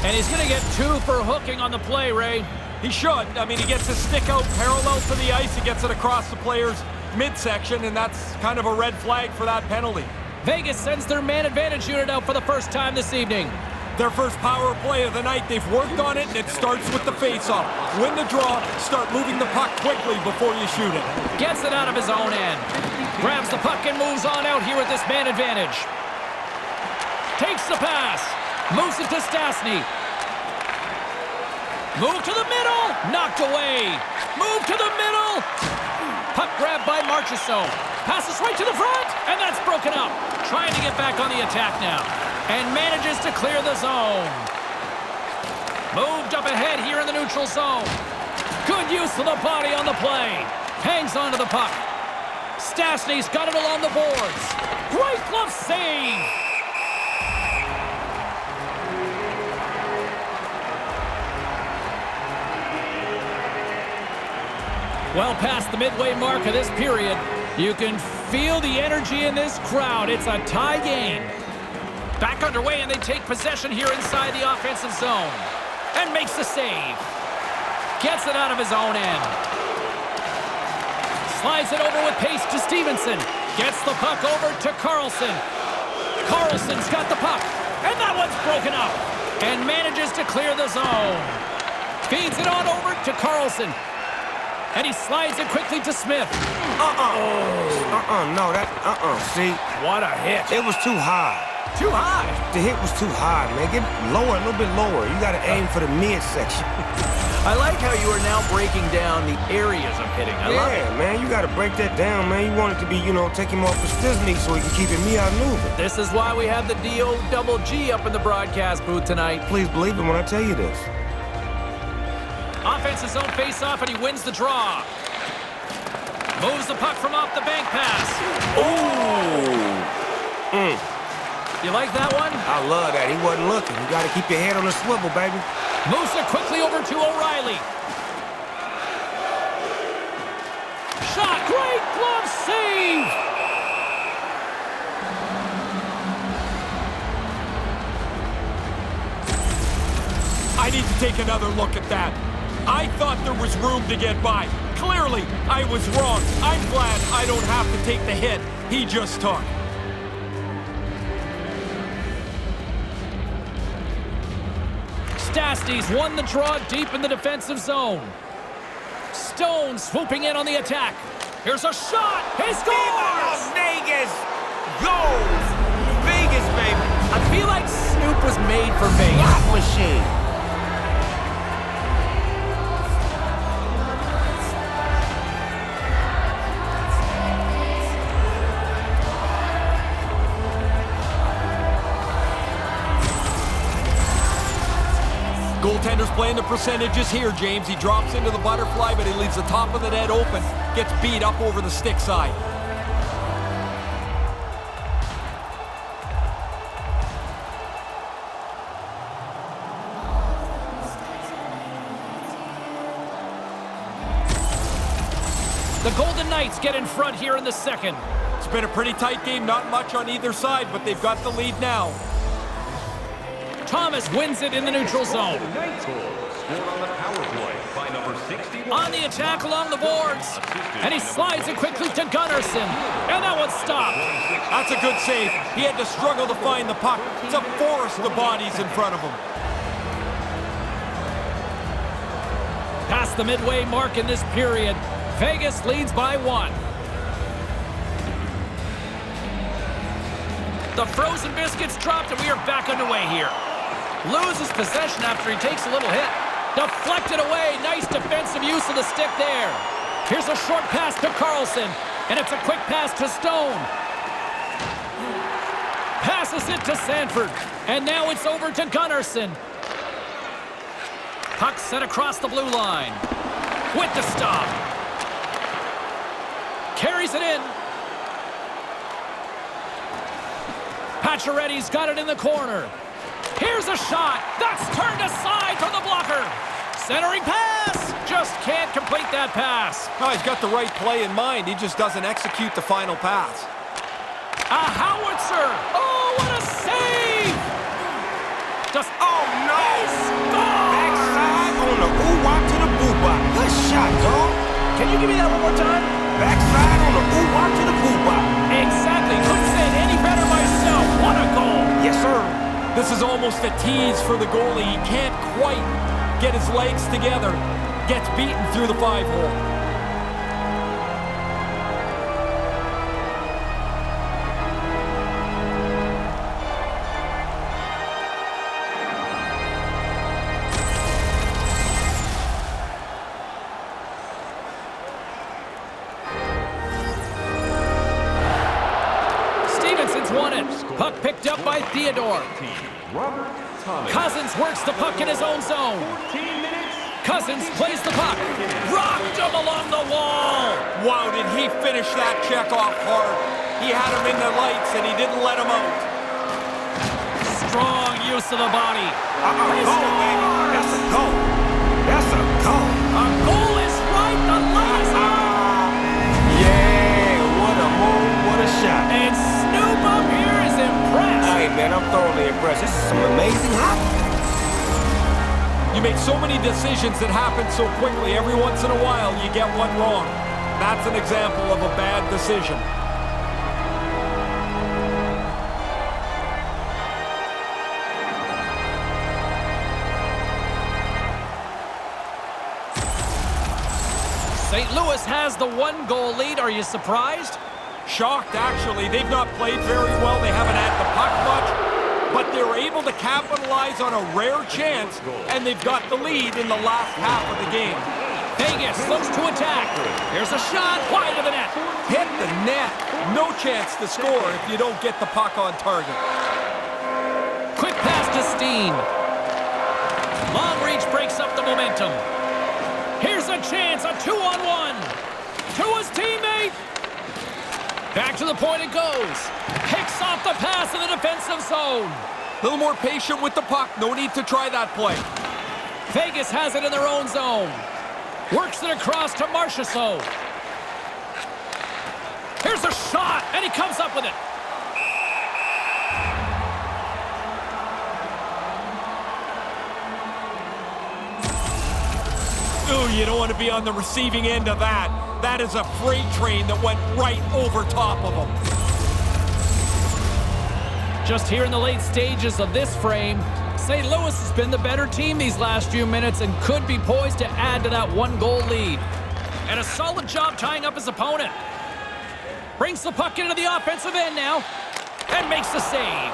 And he's going to get 2 for hooking on the play, Ray. He should. I mean, he gets his stick out parallel to the ice. He gets it across the player's midsection, and that's kind of a red flag for that penalty. Vegas sends their man advantage unit out for the first time this evening. Their first power play of the night. They've worked on it, and it starts with the face-off. Win the draw, start moving the puck quickly before you shoot it. Gets it out of his own end. Grabs the puck and moves on out here with this man advantage. Takes the pass. Moves it to Stastny. Move to the middle. Knocked away. Move to the middle. Puck grabbed by Marchessault. Passes right to the front, and that's broken up. Trying to get back on the attack now, and manages to clear the zone. Moved up ahead here in the neutral zone. Good use of the body on the play. Hangs onto the puck. Stastny's got it along the boards. Great glove save. Well past the midway mark of this period, you can feel the energy in this crowd. It's a tie game. Back underway, and they take possession here inside the offensive zone. And makes the save. Gets it out of his own end. Slides it over with pace to Stevenson. Gets the puck over to Karlsson. Karlsson's got the puck. And that one's broken up. And manages to clear the zone. Feeds it on over to Karlsson. And he slides it quickly to Smith. See? What a hit. It was too high. Too high. The hit was too high, man. Get lower, a little bit lower. You got to aim for the midsection. I like how you are now breaking down the areas of hitting. I love it. Yeah, man, you got to break that down, man. You want it to be, take him off his stizzly so he can keep me out moving. This is why we have the D-O-double-G up in the broadcast booth tonight. Please believe it when I tell you this. Offensive zone face-off, and he wins the draw. Moves the puck from off the bank pass. Ooh. You like that one? I love that. He wasn't looking. You got to keep your head on the swivel, baby. Moves it quickly over to O'Reilly. Shot, great glove save. I need to take another look at that. I thought there was room to get by. Clearly, I was wrong. I'm glad I don't have to take the hit he just took. Stastny's won the draw deep in the defensive zone. Stone swooping in on the attack. Here's a shot. He scores! Vegas goes. Vegas, baby. I feel like Snoop was made for Vegas. Slot machine. Goaltender's playing the percentages here, James. He drops into the butterfly, but he leaves the top of the net open. Gets beat up over the stick side. The Golden Knights get in front here in the second. It's been a pretty tight game, not much on either side, but they've got the lead now. Thomas wins it in the neutral zone. Scored on the power play by number 61. On the attack along the boards. And he slides it quickly to Gunnarsson. And that one's stopped. That's a good save. He had to struggle to find the puck. It's a forest of bodies in front of him. Past the midway mark in this period, Vegas leads by 1. The frozen biscuits dropped, and we are back underway here. Loses possession after he takes a little hit. Deflected away. Nice defensive use of the stick there. Here's a short pass to Karlsson, and it's a quick pass to Stone. Passes it to Sanford, and now it's over to Gunnarsson. Puck set across the blue line. With the stop. Carries it in. Pacioretty's got it in the corner. Here's a shot. That's turned aside from the blocker. Centering pass. Just can't complete that pass. Oh, he's got the right play in mind. He just doesn't execute the final pass. A howitzer. Oh, what a save. Just, Oh, no! score! Backside on the ooh-wop to the boo-bop. Good shot, dog. Can you give me that one more time? Backside on the ooh-wop to the boo-bop. Exactly. Couldn't say it any better myself. What a goal. Yes, sir. This is almost a tease for the goalie. He can't quite get his legs together. Gets beaten through the 5-hole. Stevenson's won it. Puck picked up by Theodore. Cousins works the puck in his own zone. Cousins plays the puck. Rocked him along the wall. Wow, did he finish that check off hard. He had him in the lights, and he didn't let him out. Strong use of the body. Goal, baby. That's a goal. That's a goal. A goal is right. The light is on. Yeah, what a move, what a shot. And Snoop up here is impressed. Hey, man, I'm thoroughly impressed. This is some amazing hockey. You make so many decisions that happen so quickly. Every once in a while, you get one wrong. That's an example of a bad decision. St. Louis has the 1-goal lead. Are you surprised? Shocked, actually. They've not played very well. They haven't had the puck much, but they were able to capitalize on a rare chance, and they've got the lead in the last half of the game. Vegas looks to attack. Here's a shot wide of the net. Hit the net. No chance to score if you don't get the puck on target. Quick pass to Steen. Long reach breaks up the momentum. Here's a chance, a 2-on-1. To his teammate. Back to the point it goes. Picks off the pass in the defensive zone. A little more patient with the puck. No need to try that play. Vegas has it in their own zone. Works it across to Marchessault. Here's a shot, and he comes up with it. Ooh, you don't want to be on the receiving end of that. That is a freight train that went right over top of him. Just here in the late stages of this frame, St. Louis has been the better team these last few minutes and could be poised to add to that 1-goal lead. And a solid job tying up his opponent. Brings the puck into the offensive end now and makes the save.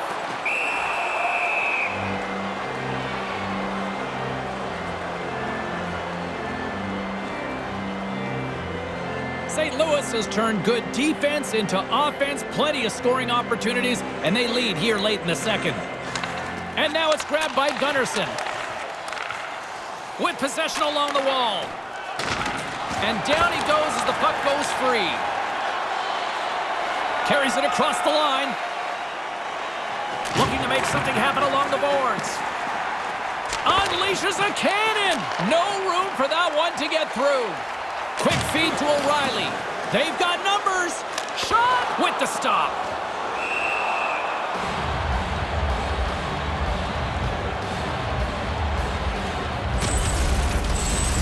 St. Louis has turned good defense into offense, plenty of scoring opportunities, and they lead here late in the second. And now it's grabbed by Gunnarsson. with possession along the wall. And down he goes as the puck goes free. Carries it across the line. Looking to make something happen along the boards. Unleashes a cannon. No room for that one to get through. Quick feed to O'Reilly. They've got numbers. Shot with the stop.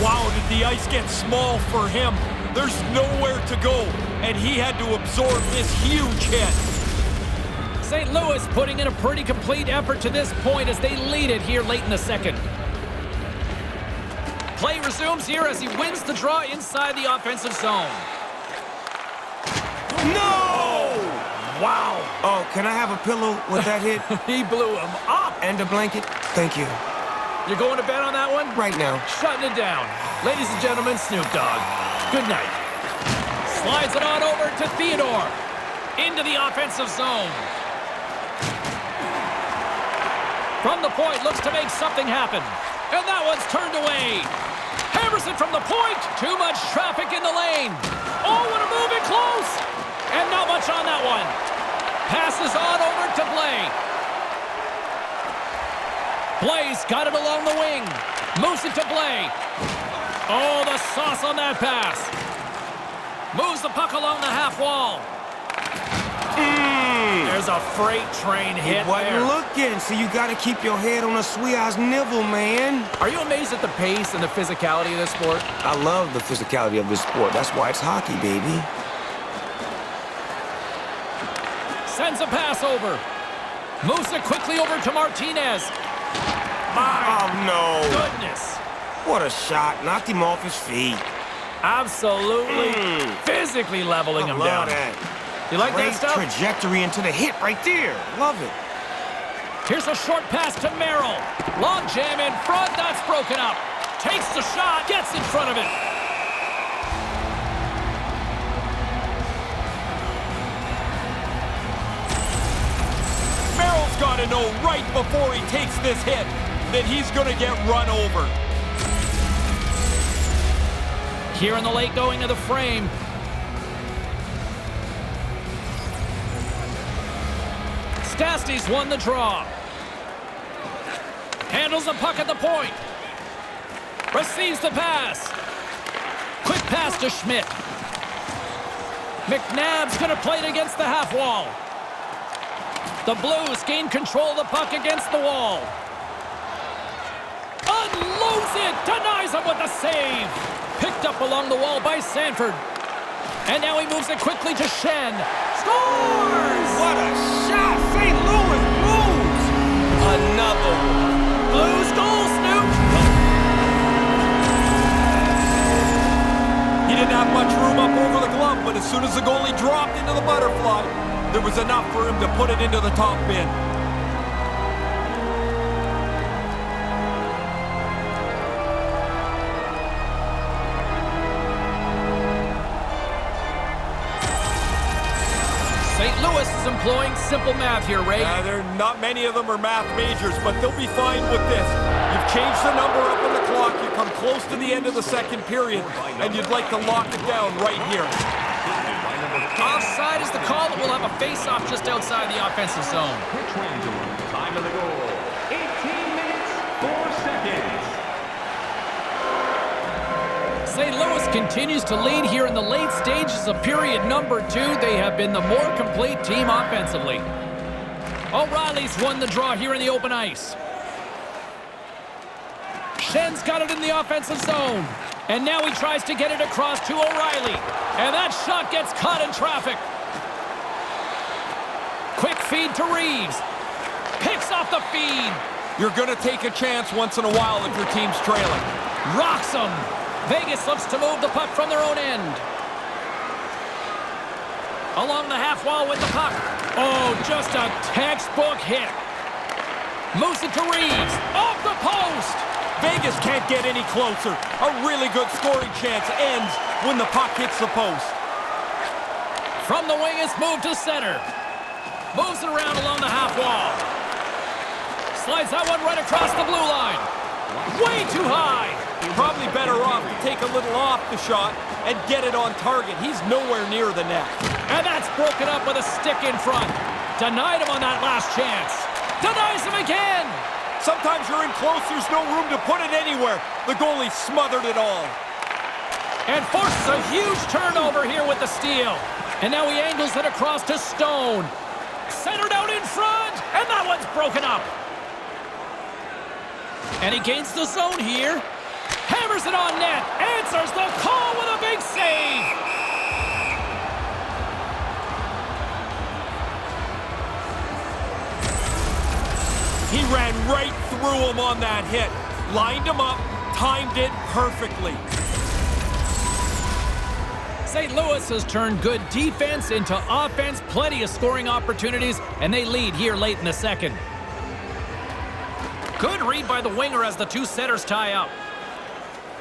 Wow, did the ice get small for him? There's nowhere to go, and he had to absorb this huge hit. St. Louis putting in a pretty complete effort to this point as they lead it here late in the second. Play resumes here as he wins the draw inside the offensive zone. No! Wow. Oh, can I have a pillow with that hit? He blew him up. And a blanket? Thank you. You're going to bed on that one? Right now. Shutting it down. Ladies and gentlemen, Snoop Dogg. Good night. Slides it on over to Theodore. Into the offensive zone. From the point, looks to make something happen. And that one's turned away. Hammers it from the point. Too much traffic in the lane. Oh, what a move in close. And not much on that one. Passes on over to Blay. Blay's got it along the wing. Moves it to Blay. Oh, the sauce on that pass. Moves the puck along the half wall. There's a freight train hit there. Looking, so you got to keep your head on a sweet-ass nibble, man. Are you amazed at the pace and the physicality of this sport? I love the physicality of this sport. That's why it's hockey, baby. Sends a pass over. Moves it quickly over to Martinez. My no. goodness. What a shot. Knocked him off his feet. Absolutely physically leveling him down. That. You like Great that stuff? Trajectory into the hit right there. Love it. Here's a short pass to Merrill. Long jam in front. That's broken up. Takes the shot. Gets in front of it. Merrill's got to know right before he takes this hit that he's going to get run over. Here in the late going of the frame. Stasty's won the draw. Handles the puck at the point. Receives the pass. Quick pass to Schmidt. McNabb's going to play it against the half wall. The Blues gain control of the puck against the wall. Unloads it. Denies him with a save. Picked up along the wall by Sanford. And now he moves it quickly to Shen. Scores! What a shot! St. Louis Blues! Another one. Blues goal, Snoop! He didn't have much room up over the glove, but as soon as the goalie dropped into the butterfly, there was enough for him to put it into the top bin. St. Louis is employing simple math here, Ray. Not many of them are math majors, but they'll be fine with this. You've changed the number up on the clock, you come close to the end of the second period, and you'd like to lock it down right here. Offside is the call that will have a face-off just outside the offensive zone. Time of the goal, 18 minutes, 4 seconds. St. Louis continues to lead here in the late stages of period number 2. They have been the more complete team offensively. O'Reilly's won the draw here in the open ice. Shen's got it in the offensive zone. And now he tries to get it across to O'Reilly. And that shot gets caught in traffic. Quick feed to Reeves. Picks off the feed. You're going to take a chance once in a while if your team's trailing. Rocks him. Vegas looks to move the puck from their own end. Along the half wall with the puck. Oh, just a textbook hit. Moves it to Reeves. Off the post. Vegas can't get any closer. A really good scoring chance ends when the puck hits the post. From the wing, it's moved to center. Moves it around along the half wall. Slides that one right across the blue line. Way too high. Probably better off to take a little off the shot and get it on target. He's nowhere near the net. And that's broken up with a stick in front. Denied him on that last chance. Denies him again. Sometimes you're in close, there's no room to put it anywhere. The goalie smothered it all. And forces a huge turnover here with the steal. And now he angles it across to Stone. Centered out in front, and that one's broken up. And he gains the zone here. Hammers it on net. Answers the call with a big save. He ran right through him on that hit. Lined him up, timed it perfectly. St. Louis has turned good defense into offense, plenty of scoring opportunities, and they lead here late in the second. Good read by the winger as the two setters tie up.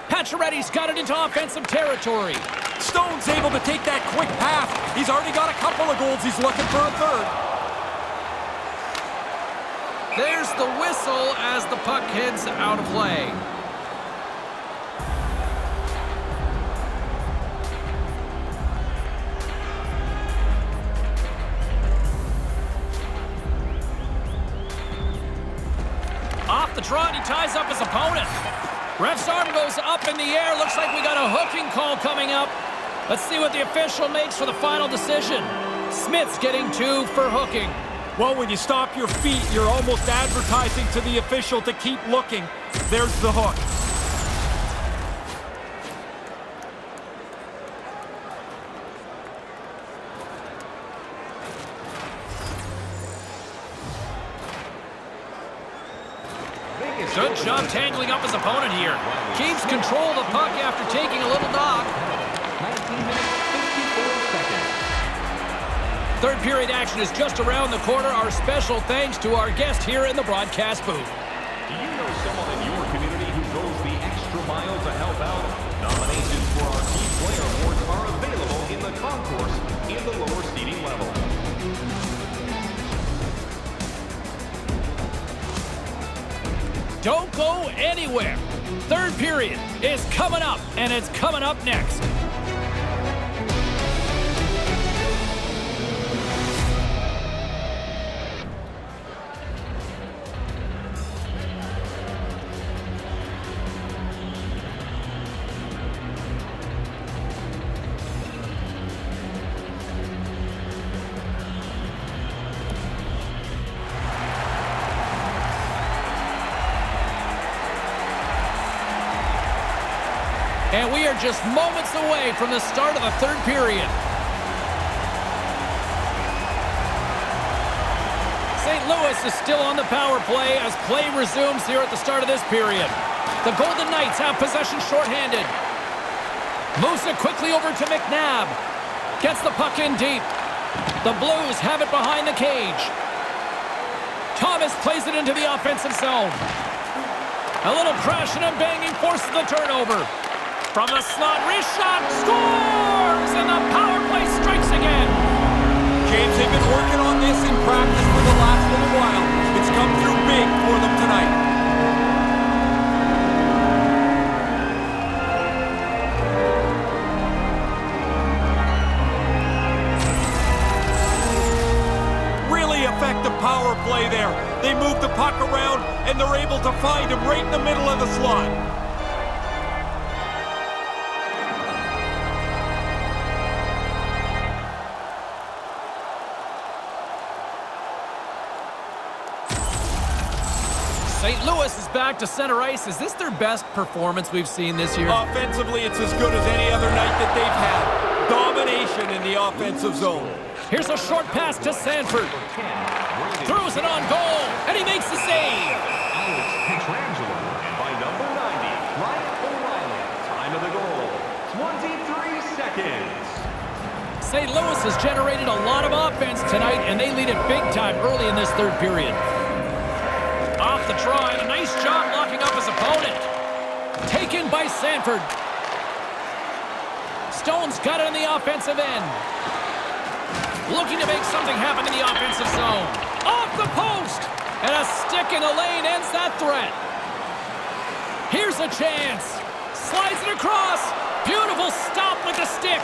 Pacioretty's got it into offensive territory. Stone's able to take that quick pass. He's already got a couple of goals. He's looking for a third. There's the whistle as the puck heads out of play. Off the trot, he ties up his opponent. Ref's arm goes up in the air. Looks like we got a hooking call coming up. Let's see what the official makes for the final decision. Smith's getting 2 for hooking. Well, when you stop your feet, you're almost advertising to the official to keep looking. There's the hook. Good job tangling up his opponent here. Keeps control of the puck after taking a little knock. 19 minutes, 54 seconds. Third period action is just around the corner. Our special thanks to our guest here in the broadcast booth. Do you know someone in your community who goes the extra mile to help out? Nominations for our Team Player Awards are available in the concourse in the lower seating level. Don't go anywhere. Third period is coming up, and it's coming up next. And we are just moments away from the start of the third period. St. Louis is still on the power play as play resumes here at the start of this period. The Golden Knights have possession shorthanded. Moves it quickly over to McNabb. Gets the puck in deep. The Blues have it behind the cage. Thomas plays it into the offensive zone. A little crashing and banging forces the turnover. From the slot, wrist shot, scores! And the power play strikes again. James, they've been working on this in practice for the last little while. It's come through big for them tonight. Really effective power play there. They move the puck around, and they're able to find him right in the middle of the slot. St. Louis is back to center ice. Is this their best performance we've seen this year? Offensively, it's as good as any other night that they've had. Domination in the offensive zone. Here's a short pass to Sanford. Throws it on goal, and he makes the save. Alex Pietrangelo, and by number 90, Ryan O'Reilly. Time of the goal, 23 seconds. St. Louis has generated a lot of offense tonight, and they lead it big time early in this third period. Off the try, and a nice job locking up his opponent. Taken by Sanford. Stone's got it in the offensive end. Looking to make something happen in the offensive zone. Off the post! And a stick in the lane ends that threat. Here's a chance. Slides it across. Beautiful stop with the stick.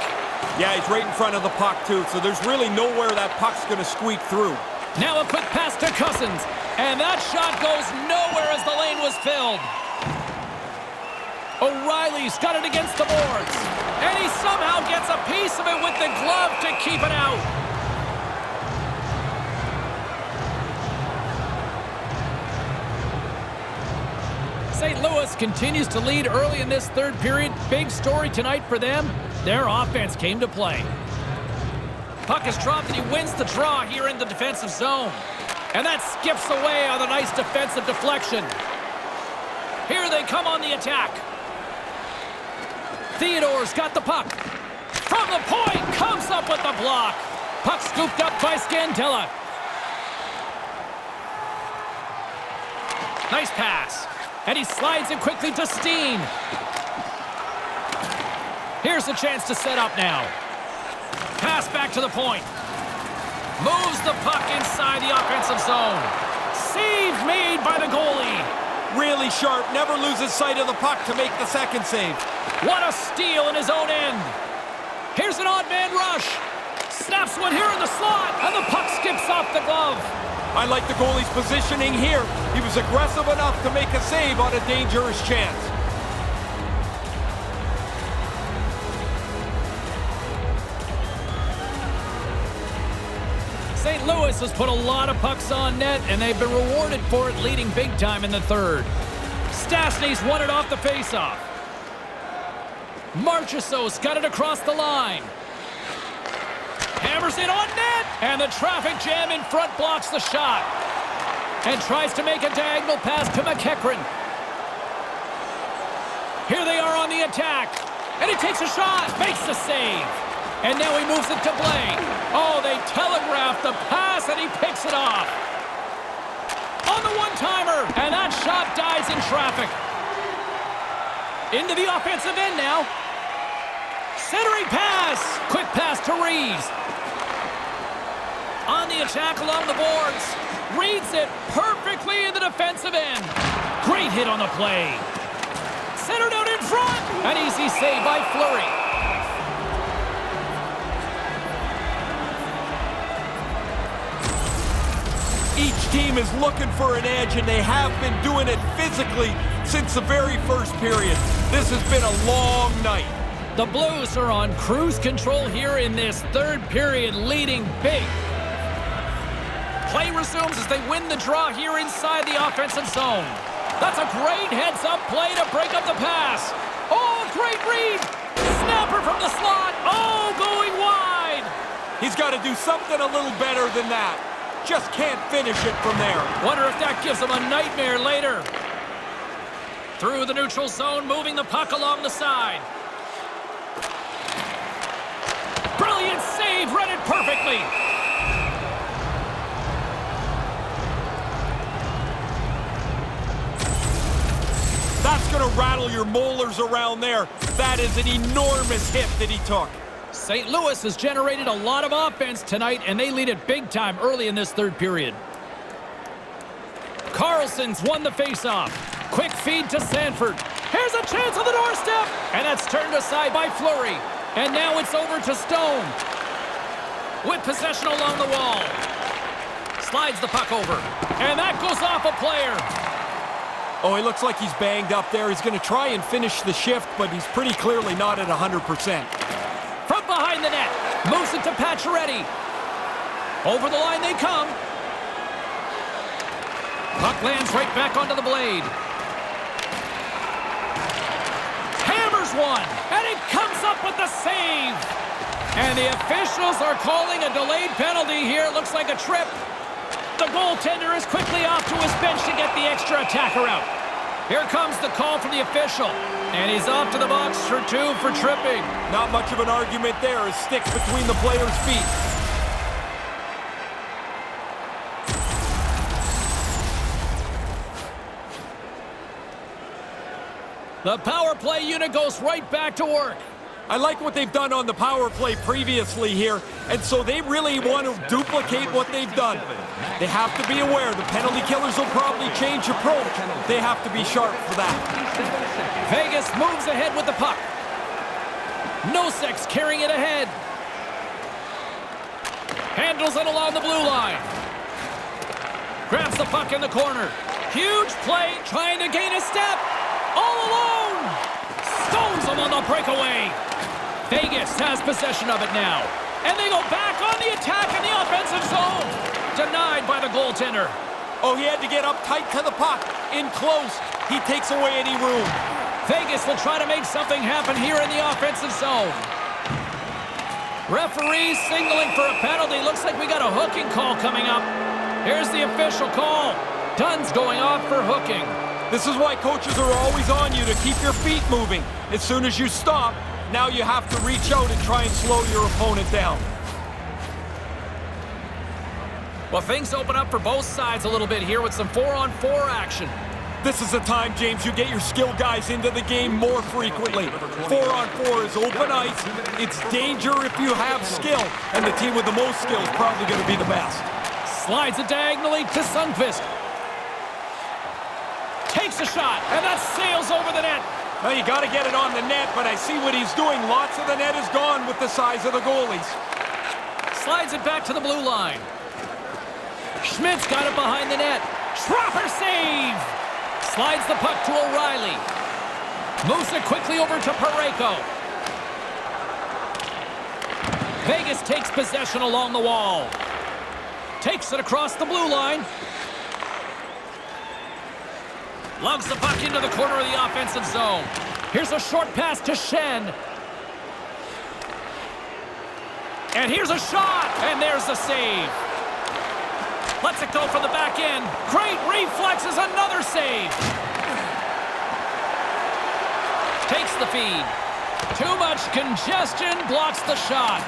Yeah, he's right in front of the puck, too, so there's really nowhere that puck's going to squeak through. Now a quick pass to Cousins. And that shot goes nowhere as the lane was filled. O'Reilly's got it against the boards. And he somehow gets a piece of it with the glove to keep it out. St. Louis continues to lead early in this third period. Big story tonight for them. Their offense came to play. Puck is dropped and he wins the draw here in the defensive zone. And that skips away on a nice defensive deflection. Here they come on the attack. Theodore's got the puck. From the point, comes up with the block. Puck scooped up by Scandella. Nice pass. And he slides it quickly to Steen. Here's a chance to set up now. Pass back to the point. Moves the puck inside the offensive zone. Save made by the goalie. Really sharp, never loses sight of the puck to make the second save. What a steal in his own end. Here's an odd man rush. Snaps one here in the slot, and the puck skips off the glove. I like the goalie's positioning here. He was aggressive enough to make a save on a dangerous chance. St. Louis has put a lot of pucks on net, and they've been rewarded for it, leading big time in the third. Stastny's won it off the faceoff. Marchessault's got it across the line. Hammers it on net, and the traffic jam in front blocks the shot. And tries to make a diagonal pass to McEachran. Here they are on the attack, and he takes a shot, makes the save. And now he moves it to Blake. Oh, they telegraph the pass, and he picks it off. On the one-timer, and that shot dies in traffic. Into the offensive end now. Centering pass. Quick pass to Reeves. On the attack along the boards. Reads it perfectly in the defensive end. Great hit on the play. Centered out in front. An easy save by Fleury. Each team is looking for an edge, and they have been doing it physically since the very first period. This has been a long night. The Blues are on cruise control here in this third period, leading big. Play resumes as they win the draw here inside the offensive zone. That's a great heads-up play to break up the pass. Oh, great read. Snapper from the slot. Oh, going wide. He's got to do something a little better than that. Just can't finish it from there. Wonder if that gives him a nightmare later. Through the neutral zone, moving the puck along the side. Brilliant save, read it perfectly. That's going to rattle your molars around there. That is an enormous hit that he took. St. Louis has generated a lot of offense tonight, and they lead it big time early in this third period. Karlsson's won the faceoff. Quick feed to Sanford. Here's a chance on the doorstep, and that's turned aside by Fleury. And now it's over to Stone. With possession along the wall. Slides the puck over, and that goes off a player. Oh, he looks like he's banged up there. He's going to try and finish the shift, but he's pretty clearly not at 100%. From behind the net, moves it to Pacioretty. Over the line they come. Puck lands right back onto the blade. Hammers one, and it comes up with the save. And the officials are calling a delayed penalty here. It looks like a trip. The goaltender is quickly off to his bench to get the extra attacker out. Here comes the call from the official. And he's off to the box for two for tripping. Not much of an argument there. A stick between the player's feet. The power play unit goes right back to work. I like what they've done on the power play previously here, and so they really want to duplicate what they've done. They have to be aware the penalty killers will probably change approach. They have to be sharp for that. Vegas moves ahead with the puck. Nosek's carrying it ahead. Handles it along the blue line. Grabs the puck in the corner. Huge play, trying to gain a step. All alone. Stones him on the breakaway. Vegas has possession of it now. And they go back on the attack in the offensive zone. Denied by the goaltender. Oh, he had to get up tight to the puck. In close, he takes away any room. Vegas will try to make something happen here in the offensive zone. Referee signaling for a penalty. Looks like we got a hooking call coming up. Here's the official call. Dunn's going off for hooking. This is why coaches are always on you to keep your feet moving. As soon as you stop, now you have to reach out and try and slow your opponent down. Well, things open up for both sides a little bit here with some 4-on-4 action. This is the time, James, you get your skill guys into the game more frequently. 4-on-4 is open ice. It's danger if you have skill, and the team with the most skill is probably going to be the best. Slides it diagonally to Sundqvist. Takes a shot, and that sails over the net. Well, you got to get it on the net, but I see what he's doing. Lots of the net is gone with the size of the goalies. Slides it back to the blue line. Schmidt's got it behind the net. Schropper save! Slides the puck to O'Reilly. Moves it quickly over to Parayko. Vegas takes possession along the wall. Takes it across the blue line. Lugs the puck into the corner of the offensive zone. Here's a short pass to Shen. And here's a shot, and there's the save. Lets it go from the back end. Great reflexes, another save. Takes the feed. Too much congestion, blocks the shot.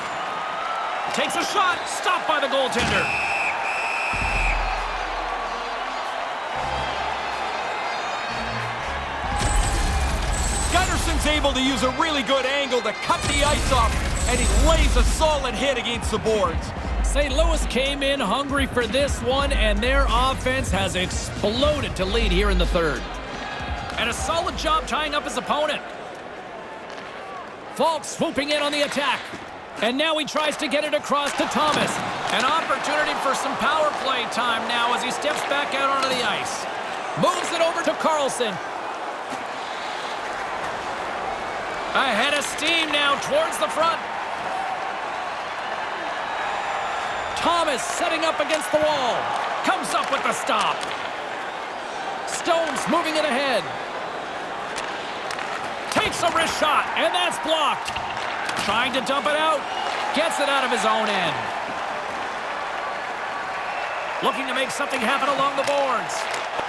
Takes a shot, stopped by the goaltender. Gunnarson's able to use a really good angle to cut the ice off, and he lays a solid hit against the boards. St. Louis came in hungry for this one, and their offense has exploded to lead here in the third. And a solid job tying up his opponent. Falk swooping in on the attack. And now he tries to get it across to Thomas. An opportunity for some power play time now as he steps back out onto the ice. Moves it over to Karlsson. Ahead of steam now towards the front. Thomas setting up against the wall. Comes up with the stop. Stones moving it ahead. Takes a wrist shot, and that's blocked. Trying to dump it out. Gets it out of his own end. Looking to make something happen along the boards.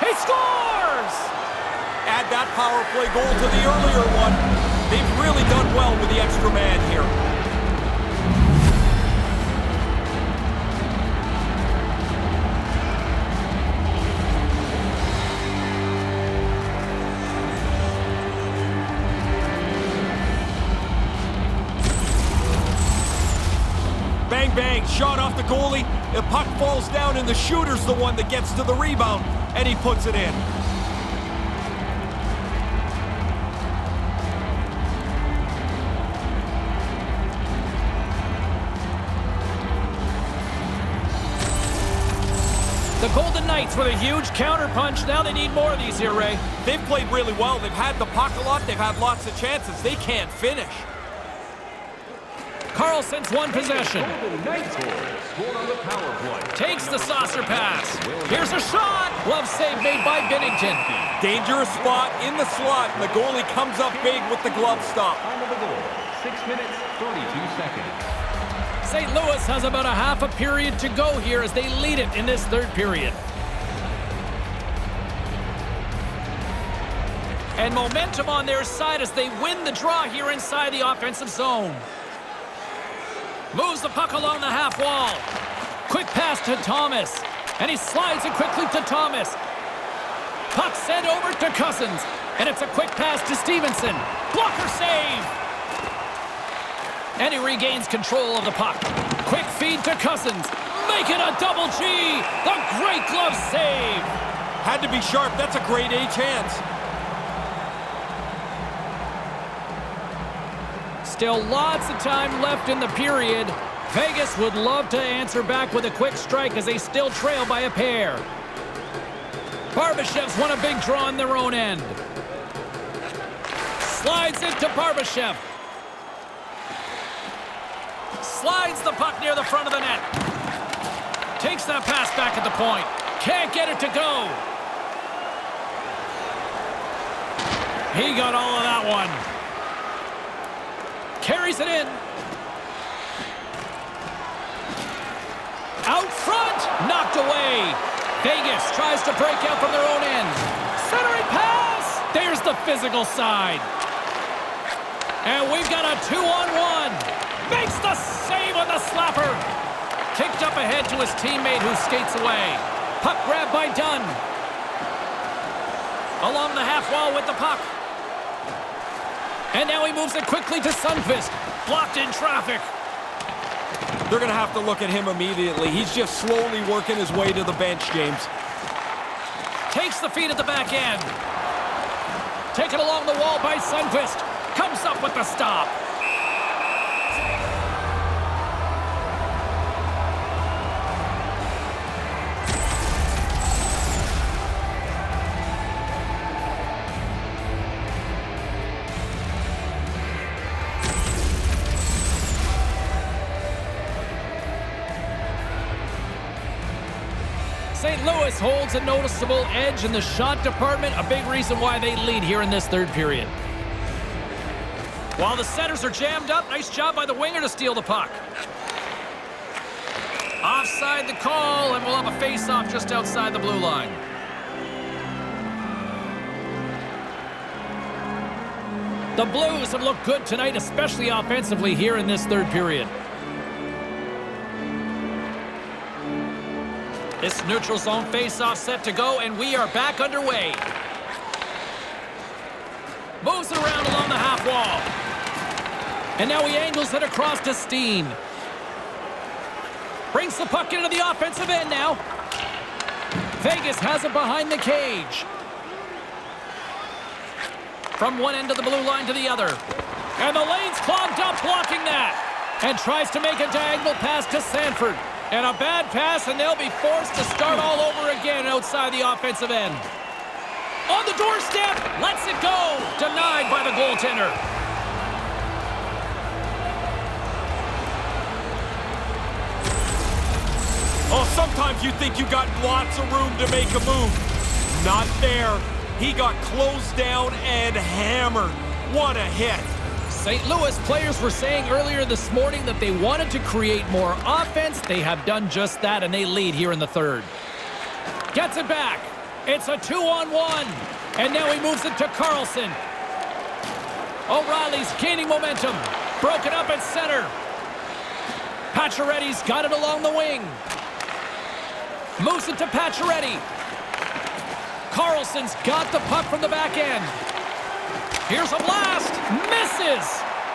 He scores! Add that power play goal to the earlier one. They've really done well with the extra man here. Bang, bang, shot off the goalie. The puck falls down, and the shooter's the one that gets to the rebound, and he puts it in. The Golden Knights with a huge counterpunch. Now they need more of these here, Ray. They've played really well. They've had the puck a lot. They've had lots of chances. They can't finish. Karlsson's won possession. Takes the saucer pass. Here's a shot. Glove save made by Binnington. Dangerous spot in the slot, and the goalie comes up big with the glove stop. Time of the goal, 6 minutes, 32 seconds. St. Louis has about a half a period to go here as they lead it in this third period. And momentum on their side as they win the draw here inside the offensive zone. Moves the puck along the half wall. Quick pass to Thomas. And he slides it quickly to Thomas. Puck sent over to Cousins. And it's a quick pass to Stevenson. Blocker save. And he regains control of the puck. Quick feed to Cousins. Making a double G. The great glove save. Had to be sharp. That's a grade A chance. Still lots of time left in the period. Vegas would love to answer back with a quick strike as they still trail by a pair. Barbashev's won a big draw on their own end. Slides it to Barbashev. Slides the puck near the front of the net. Takes that pass back at the point. Can't get it to go. He got all of that one. Carries it in. Out front. Knocked away. Vegas tries to break out from their own end. Centering pass. There's the physical side. And we've got a 2-on-1. Makes the save on the slapper. Kicked up ahead to his teammate who skates away. Puck grab by Dunn. Along the half wall with the puck. And now he moves it quickly to Sundqvist. Blocked in traffic. They're going to have to look at him immediately. He's just slowly working his way to the bench, James. Takes the feed at the back end. Taken along the wall by Sundqvist. Comes up with the stop. St. Louis holds a noticeable edge in the shot department, a big reason why they lead here in this third period. While the centers are jammed up, nice job by the winger to steal the puck. Offside the call, and we'll have a face-off just outside the blue line. The Blues have looked good tonight, especially offensively here in this third period. This neutral zone face-off set to go, and we are back underway. Moves it around along the half wall. And now he angles it across to Steen. Brings the puck into the offensive end now. Vegas has it behind the cage. From one end of the blue line to the other. And the lane's clogged up, blocking that. And tries to make a diagonal pass to Sanford. And a bad pass, and they'll be forced to start all over again outside the offensive end. On the doorstep, lets it go. Denied by the goaltender. Oh, sometimes you think you got lots of room to make a move. Not there. He got closed down and hammered. What a hit. St. Louis players were saying earlier this morning that they wanted to create more offense. They have done just that, and they lead here in the third. Gets it back. It's a 2-on-1. And now he moves it to Karlsson. O'Reilly's gaining momentum. Broken up at center. Pacioretty's got it along the wing. Moves it to Pacioretty. Karlsson's got the puck from the back end. Here's a blast. Misses.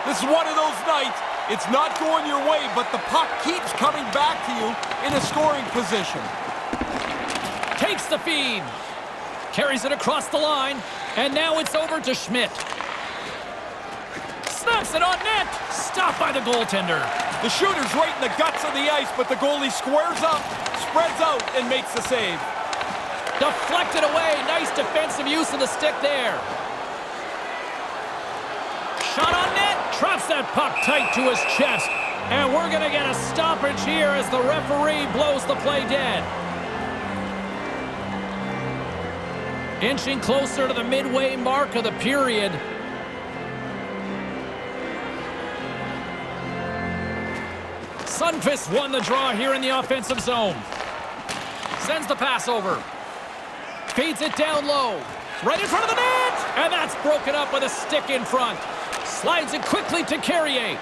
This is one of those nights. It's not going your way, but the puck keeps coming back to you in a scoring position. Takes the feed. Carries it across the line. And now it's over to Schmidt. Snaps it on net. Stopped by the goaltender. The shooter's right in the guts of the ice, but the goalie squares up, spreads out, and makes the save. Deflected away. Nice defensive use of the stick there. Shot on net. Traps that puck tight to his chest. And we're going to get a stoppage here as the referee blows the play dead. Inching closer to the midway mark of the period. Sundqvist won the draw here in the offensive zone. Sends the pass over. Feeds it down low. Right in front of the net! And that's broken up with a stick in front. Slides it quickly to Carrier.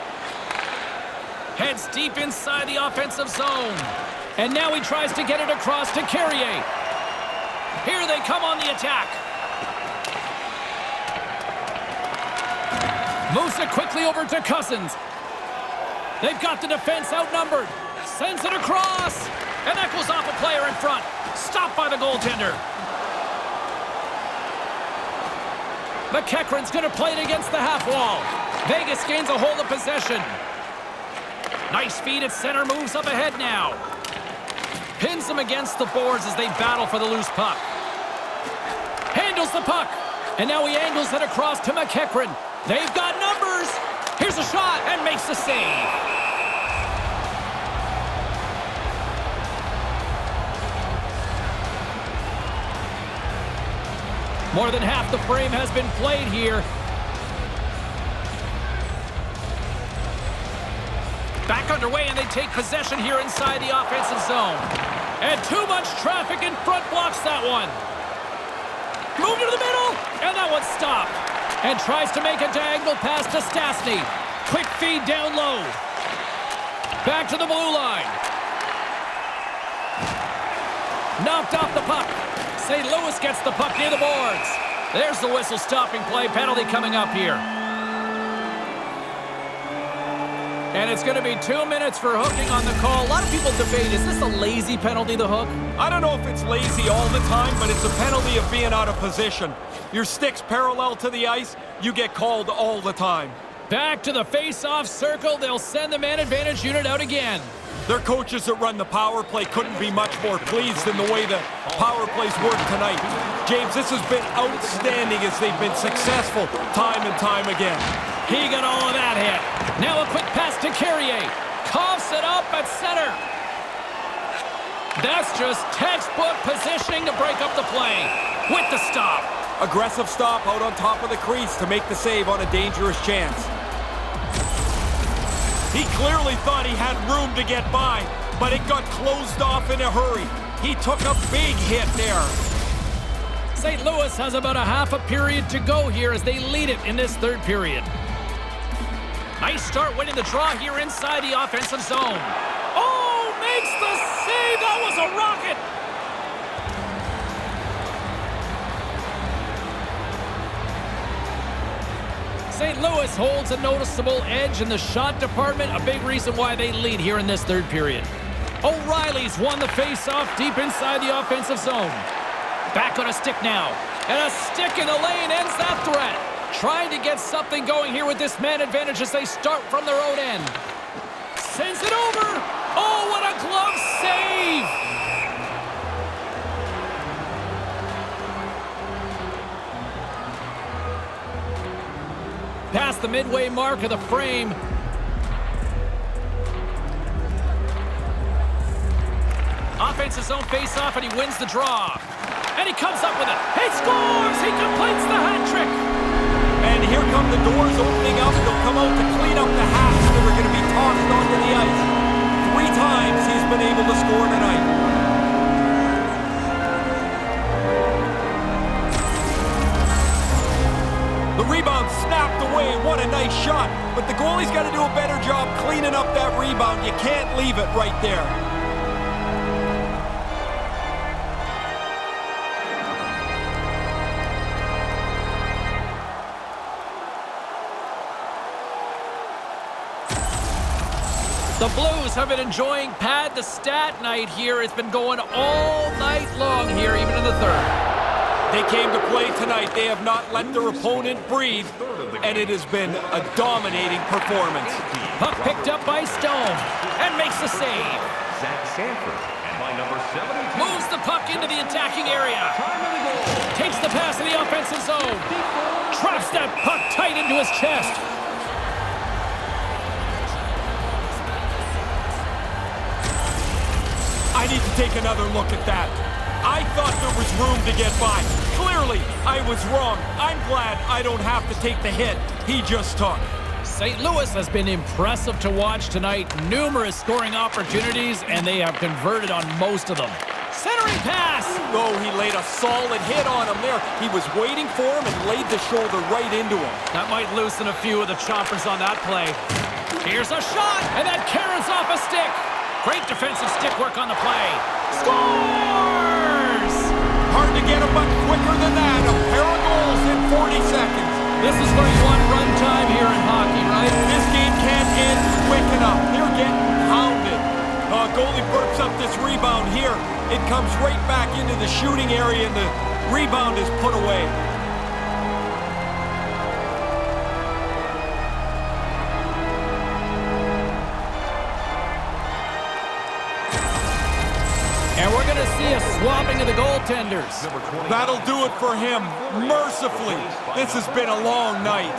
Heads deep inside the offensive zone. And now he tries to get it across to Carrier. Here they come on the attack. Moves it quickly over to Cousins. They've got the defense outnumbered. Sends it across. And that goes off a player in front. Stopped by the goaltender. McEachran's going to play it against the half wall. Vegas gains a hold of possession. Nice feed at center. Moves up ahead now. Pins them against the boards as they battle for the loose puck. Handles the puck. And now he angles it across to McEachran. They've got numbers. Here's a shot and makes the save. More than half the frame has been played here. Back underway, and they take possession here inside the offensive zone. And too much traffic in front blocks that one. Move to the middle, and that one's stopped. And tries to make a diagonal pass to Stastny. Quick feed down low. Back to the blue line. Knocked off the puck. St. Louis gets the puck near the boards. There's the whistle stopping play. Penalty coming up here. And it's going to be 2 minutes for hooking on the call. A lot of people debate, is this a lazy penalty, the hook? I don't know if it's lazy all the time, but it's a penalty of being out of position. Your stick's parallel to the ice, you get called all the time. Back to the face-off circle. They'll send the man advantage unit out again. Their coaches that run the power play couldn't be much more pleased in the way the power plays work tonight. James, this has been outstanding as they've been successful time and time again. He got all of that hit. Now a quick pass to Carrier. Coughs it up at center. That's just textbook positioning to break up the play. With the stop. Aggressive stop out on top of the crease to make the save on a dangerous chance. He clearly thought he had room to get by, but it got closed off in a hurry. He took a big hit there. St. Louis has about a half a period to go here as they lead it in this third period. Nice start winning the draw here inside the offensive zone. Oh, makes the save. That was a rocket. St. Louis holds a noticeable edge in the shot department, a big reason why they lead here in this third period. O'Reilly's won the face-off deep inside the offensive zone. Back on a stick now. And a stick in the lane ends that threat. Trying to get something going here with this man advantage as they start from their own end. Sends it over. Oh, what a glove save! Past the midway mark of the frame. Offensive zone face-off, and he wins the draw. And he comes up with it. He scores! He completes the hat trick! And here come the doors opening up. They'll come out to clean up the hats that are going to be tossed onto the ice. 3 times he's been able to score tonight. The rebound snapped away. What a nice shot. But the goalie's got to do a better job cleaning up that rebound. You can't leave it right there. The Blues have been enjoying Pad the Stat night here. It's been going all night long here, even in the third. They came to play tonight. They have not let their opponent breathe, and it has been a dominating performance. Puck picked up by Stone, and makes the save. Zach Sanford, and by number 72. Moves the puck into the attacking area. Takes the pass in the offensive zone. Traps that puck tight into his chest. I need to take another look at that. I thought there was room to get by. Clearly, I was wrong. I'm glad I don't have to take the hit he just took. St. Louis has been impressive to watch tonight. Numerous scoring opportunities, and they have converted on most of them. Centering pass! Oh, he laid a solid hit on him there. He was waiting for him and laid the shoulder right into him. That might loosen a few of the choppers on that play. Here's a shot, and that Karlsson off a stick. Great defensive stick work on the play. Scores! Hard to get a much quicker than that. A pair of goals in 40 seconds. This is where you want run time here in hockey, right? This game can't end quick enough. this rebound here. It comes right back into the shooting area, and the rebound is put away. And we're going to see a swapping of the goaltenders. That'll do it for him, mercifully. This has been a long night.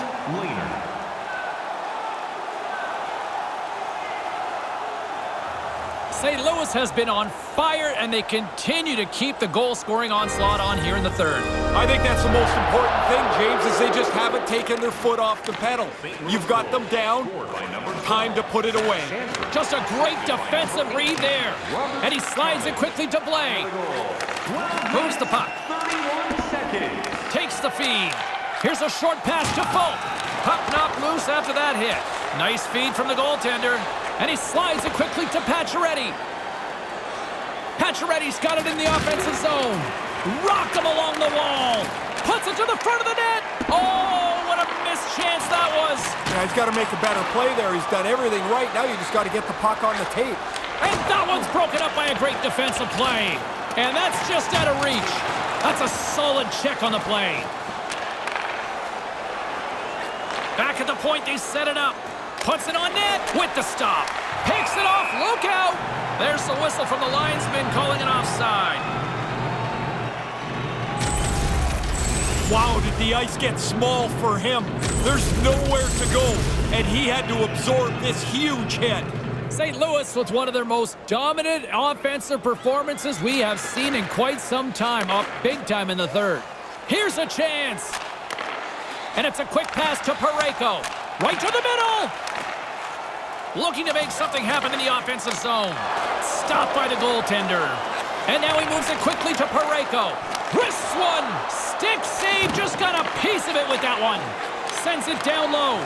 St. Louis has been on fire, and they continue to keep the goal-scoring onslaught on here in the third. I think that's the most important thing, James, is they just haven't taken their foot off the pedal. You've got them down, time to put it away. Just a great defensive read there. And he slides it quickly to Blais. Moves the puck. Takes the feed. Here's a short pass to Folk. Puck knocked loose after that hit. Nice feed from the goaltender. And he slides it quickly to Pacioretty. Pacioretty's got it in the offensive zone. Rocked him along the wall. Puts it to the front of the net. Oh, what a missed chance that was. Yeah, he's got to make a better play there. He's done everything right. Now you just got to get the puck on the tape. And that one's broken up by a great defensive play. And that's just out of reach. That's a solid check on the play. Back at the point, they set it up. Puts it on net with the stop. Takes it off. Look out. There's the whistle from the linesman calling an offside. Wow, did the ice get small for him? There's nowhere to go, and he had to absorb this huge hit. St. Louis with one of their most dominant offensive performances we have seen in quite some time, up big time in the third. Here's a chance. And it's a quick pass to Parayko. Right to the middle. Looking to make something happen in the offensive zone. Stopped by the goaltender. And now he moves it quickly to Parayko. Wrists one. Stick save. Just got a piece of it with that one. Sends it down low.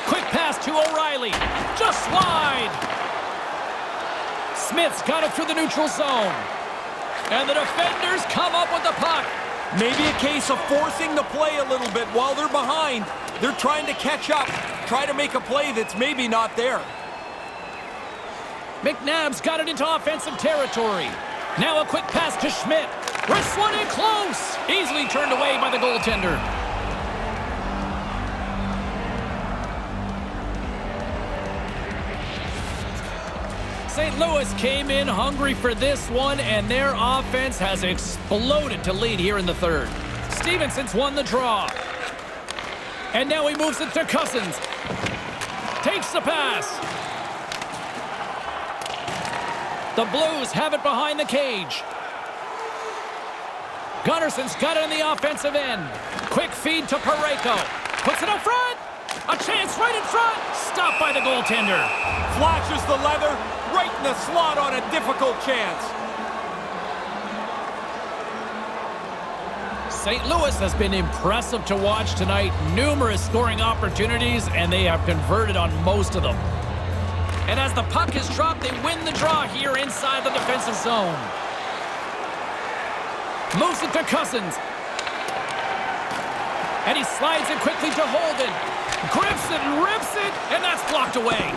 Quick pass to O'Reilly. Just wide. Smith's got it through the neutral zone. And the defenders come up with the puck. Maybe a case of forcing the play a little bit while they're behind. They're trying to catch up, try to make a play that's maybe not there. McNabb's got it into offensive territory. Now a quick pass to Schmidt. Wrists one in close. Easily turned away by the goaltender. St. Louis came in hungry for this one, and their offense has exploded to lead here in the third. Stevenson's won the draw. And now he moves it to Cousins. Takes the pass. The Blues have it behind the cage. Gunnarsson's got it on the offensive end. Quick feed to Parayko. Puts it up front. A chance right in front. Stopped by the goaltender. Flashes the leather right in the slot on a difficult chance. St. Louis has been impressive to watch tonight. Numerous scoring opportunities, and they have converted on most of them. And as the puck is dropped, they win the draw here inside the defensive zone. Moves it to Cousins. And he slides it quickly to Holden. Grips it and rips it, and that's blocked away.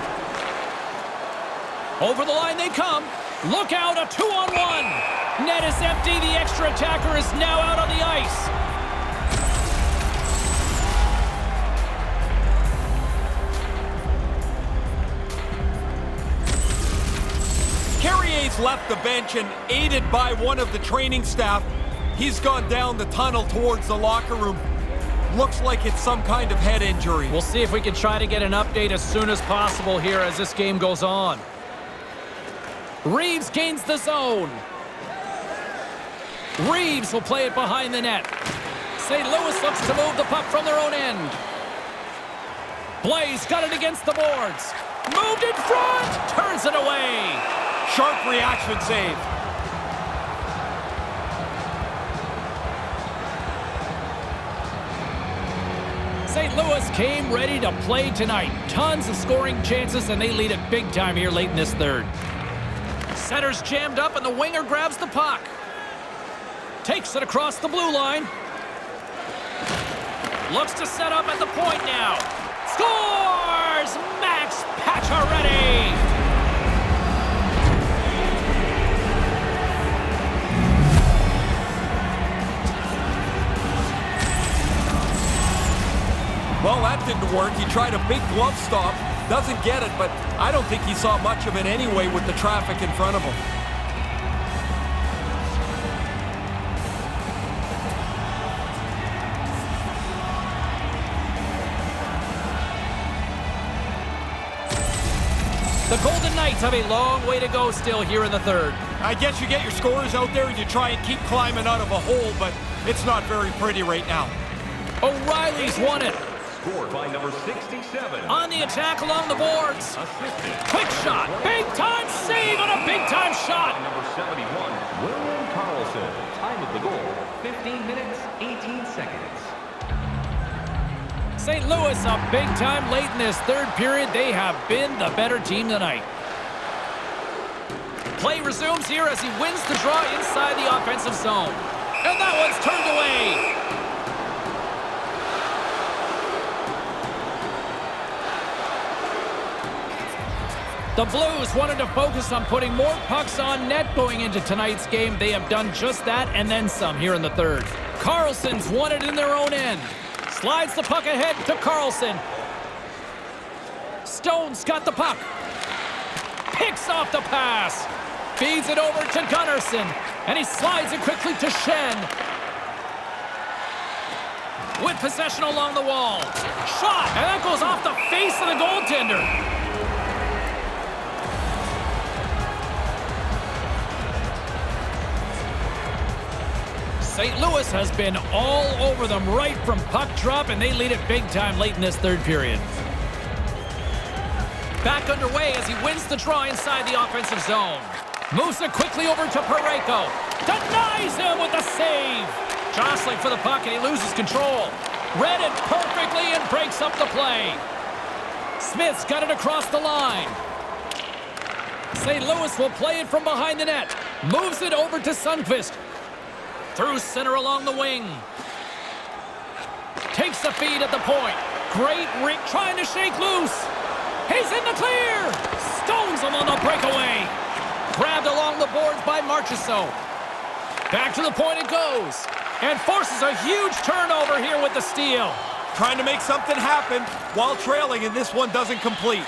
Over the line they come. Look out, a 2-on-1. Net is empty. The extra attacker is now out on the ice. Carrier's left the bench, and aided by one of the training staff, he's gone down the tunnel towards the locker room. Looks like it's some kind of head injury. We'll see if we can try to get an update as soon as possible here as this game goes on. Reeves gains the zone. Reeves will play it behind the net. St. Louis looks to move the puck from their own end. Blais got it against the boards. Moved in front. Turns it away. Sharp reaction save. St. Louis came ready to play tonight. Tons of scoring chances, and they lead it big time here late in this third. Center's jammed up, and the winger grabs the puck. Takes it across the blue line. Looks to set up at the point now. Scores! Max Pacioretty! attempted to work. He tried a big glove stop. Doesn't get it, but I don't think he saw much of it anyway with the traffic in front of him. The Golden Knights have a long way to go still here in the third. I guess you get your scorers out there and you try and keep climbing out of a hole, but it's not very pretty right now. O'Reilly's won it. Scored by number 67. On the attack along the boards. Assisted. Quick shot. Big time save and a big time shot. Number 71, William Karlsson. Time of the goal, 15 minutes, 18 seconds. St. Louis up big time late in this third period. They have been the better team tonight. Play resumes here as he wins the draw inside the offensive zone. And that one's turned away. The Blues wanted to focus on putting more pucks on net going into tonight's game. They have done just that and then some here in the third. Karlsson's won it in their own end. Slides the puck ahead to Karlsson. Stone's got the puck. Picks off the pass. Feeds it over to Gunnarsson. And he slides it quickly to Schenn. With possession along the wall. Shot! And that goes off the face of the goaltender. St. Louis has been all over them right from puck drop, and they lead it big time late in this third period. Back underway as he wins the draw inside the offensive zone. Moves it quickly over to Parayko. Denies him with the save. Jostling for the puck, and he loses control. Read it perfectly and breaks up the play. Smith's got it across the line. St. Louis will play it from behind the net. Moves it over to Sundqvist. Through center along the wing. Takes the feed at the point. Great Rick trying to shake loose. He's in the clear. Stones him on the breakaway. Grabbed along the boards by Marchessault. Back to the point it goes. And forces a huge turnover here with the steal. Trying to make something happen while trailing, and this one doesn't complete.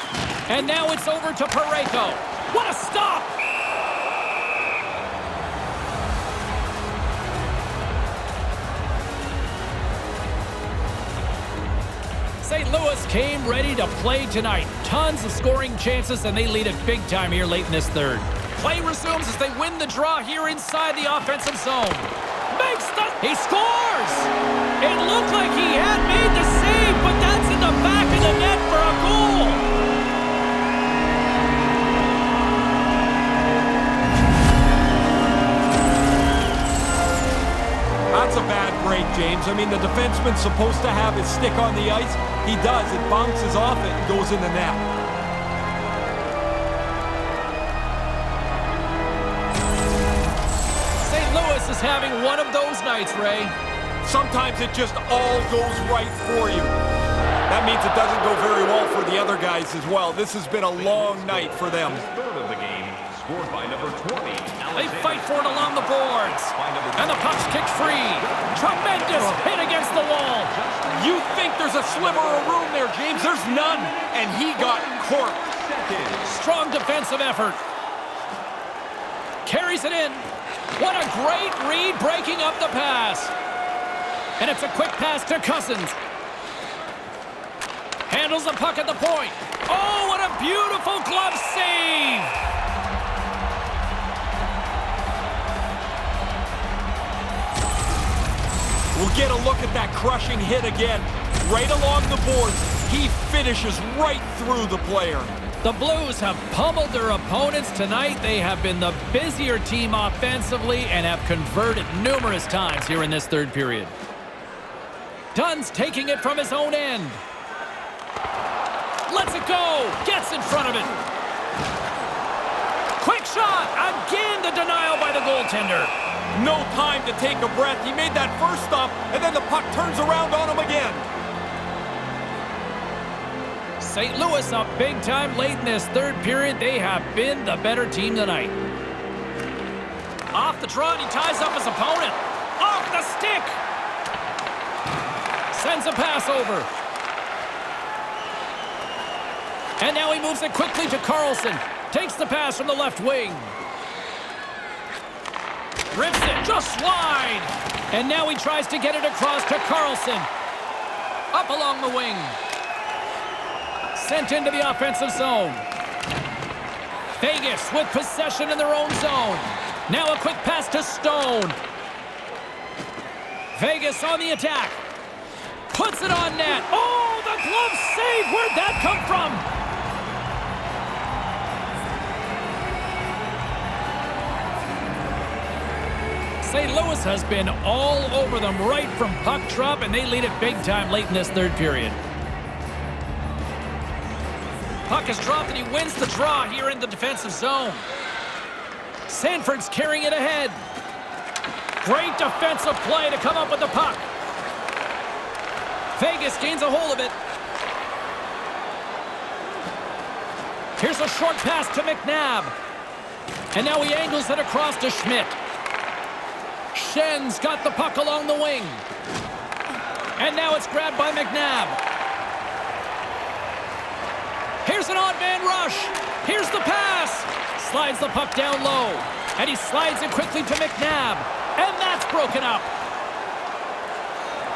And now it's over to Parayko. What a stop! St. Louis came ready to play tonight. Tons of scoring chances, and they lead it big time here late in this third. Play resumes as they win the draw here inside the offensive zone. He scores! It looked like he had made the save, but that's in the back of the net for a goal. That's a bad break, James. I mean, the defenseman's supposed to have his stick on the ice. He does. It bounces off it and goes in the net. Lewis is having one of those nights, Ray. Sometimes it just all goes right for you. That means it doesn't go very well for the other guys as well. This has been a long night for them. Third of the game, scored by number 20. They fight for it along the boards. And the puck's kicked free. Tremendous hit against the wall. You think there's a sliver of room there, James. There's none. And he got corked. Strong defensive effort. Carries it in. What a great read breaking up the pass. And it's a quick pass to Cousins. Handles the puck at the point. Oh, what a beautiful glove save. We'll get a look at that crushing hit again. Right along the boards. He finishes right through the player. The Blues have pummeled their opponents tonight. They have been the busier team offensively and have converted numerous times here in this third period. Dunn's taking it from his own end. Lets it go. Gets in front of it. Quick shot. Again, the denial by the goaltender. No time to take a breath. He made that first stop, and then the puck turns around on him again. St. Louis up big time late in this third period. They have been the better team tonight. Off the draw, he ties up his opponent. Off the stick. Sends a pass over. And now he moves it quickly to Karlsson. Takes the pass from the left wing. Rips it just wide. And now he tries to get it across to Karlsson. Up along the wing. Sent into the offensive zone. Vegas with possession in their own zone. Now a quick pass to Stone. Vegas on the attack. Puts it on net. Oh, the glove save. Where'd that come from? St. Louis has been all over them right from puck drop, and they lead it big time late in this third period. Puck is dropped, and he wins the draw here in the defensive zone. Sanford's carrying it ahead. Great defensive play to come up with the puck. Vegas gains a hold of it. Here's a short pass to McNabb. And now he angles it across to Schmidt. Schen's got the puck along the wing. And now it's grabbed by McNabb. Here's an odd man rush. Here's the pass. Slides the puck down low. And he slides it quickly to McNabb. And that's broken up.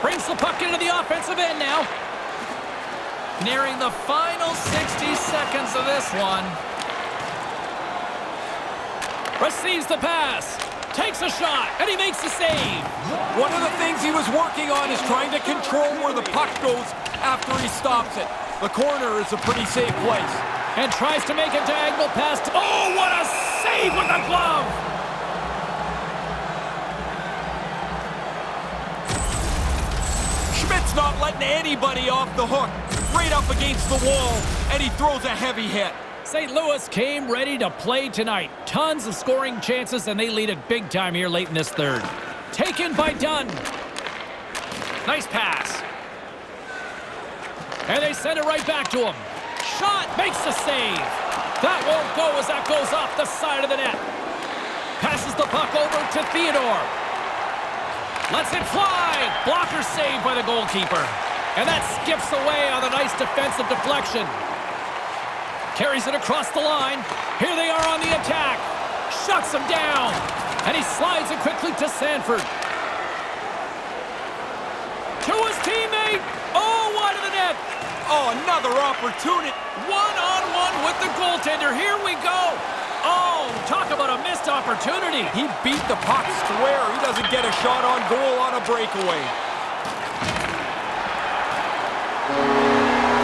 Brings the puck into the offensive end now. Nearing the final 60 seconds of this one. Receives the pass. Takes a shot, and he makes the save. One of the things he was working on is trying to control where the puck goes after he stops it. The corner is a pretty safe place. And tries to make a diagonal pass. Oh, what a save with the glove! Schmidt's not letting anybody off the hook. Right up against the wall, and he throws a heavy hit. St. Louis came ready to play tonight. Tons of scoring chances, and they lead it big time here late in this third. Taken by Dunn. Nice pass. And they send it right back to him. Shot makes the save. That won't go as that goes off the side of the net. Passes the puck over to Theodore. Lets it fly. Blocker saved by the goalkeeper. And that skips away on a nice defensive deflection. Carries it across the line. Here they are on the attack. Shuts him down. And he slides it quickly to Sanford. To his teammate. Oh, wide of the net. Oh, another opportunity. One-on-one with the goaltender. Here we go. Oh, talk about a missed opportunity. He beat the puck square. He doesn't get a shot on goal on a breakaway.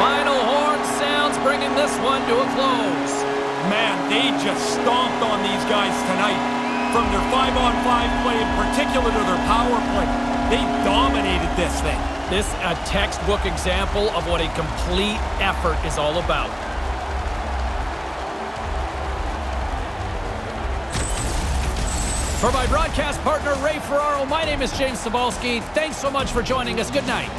Final horn sounds, bringing this one to a close. Man, they just stomped on these guys tonight. From their 5-on-5 play in particular to their power play, they dominated this thing. This a textbook example of what a complete effort is all about. For my broadcast partner, Ray Ferraro, my name is James Cybulski. Thanks so much for joining us. Good night.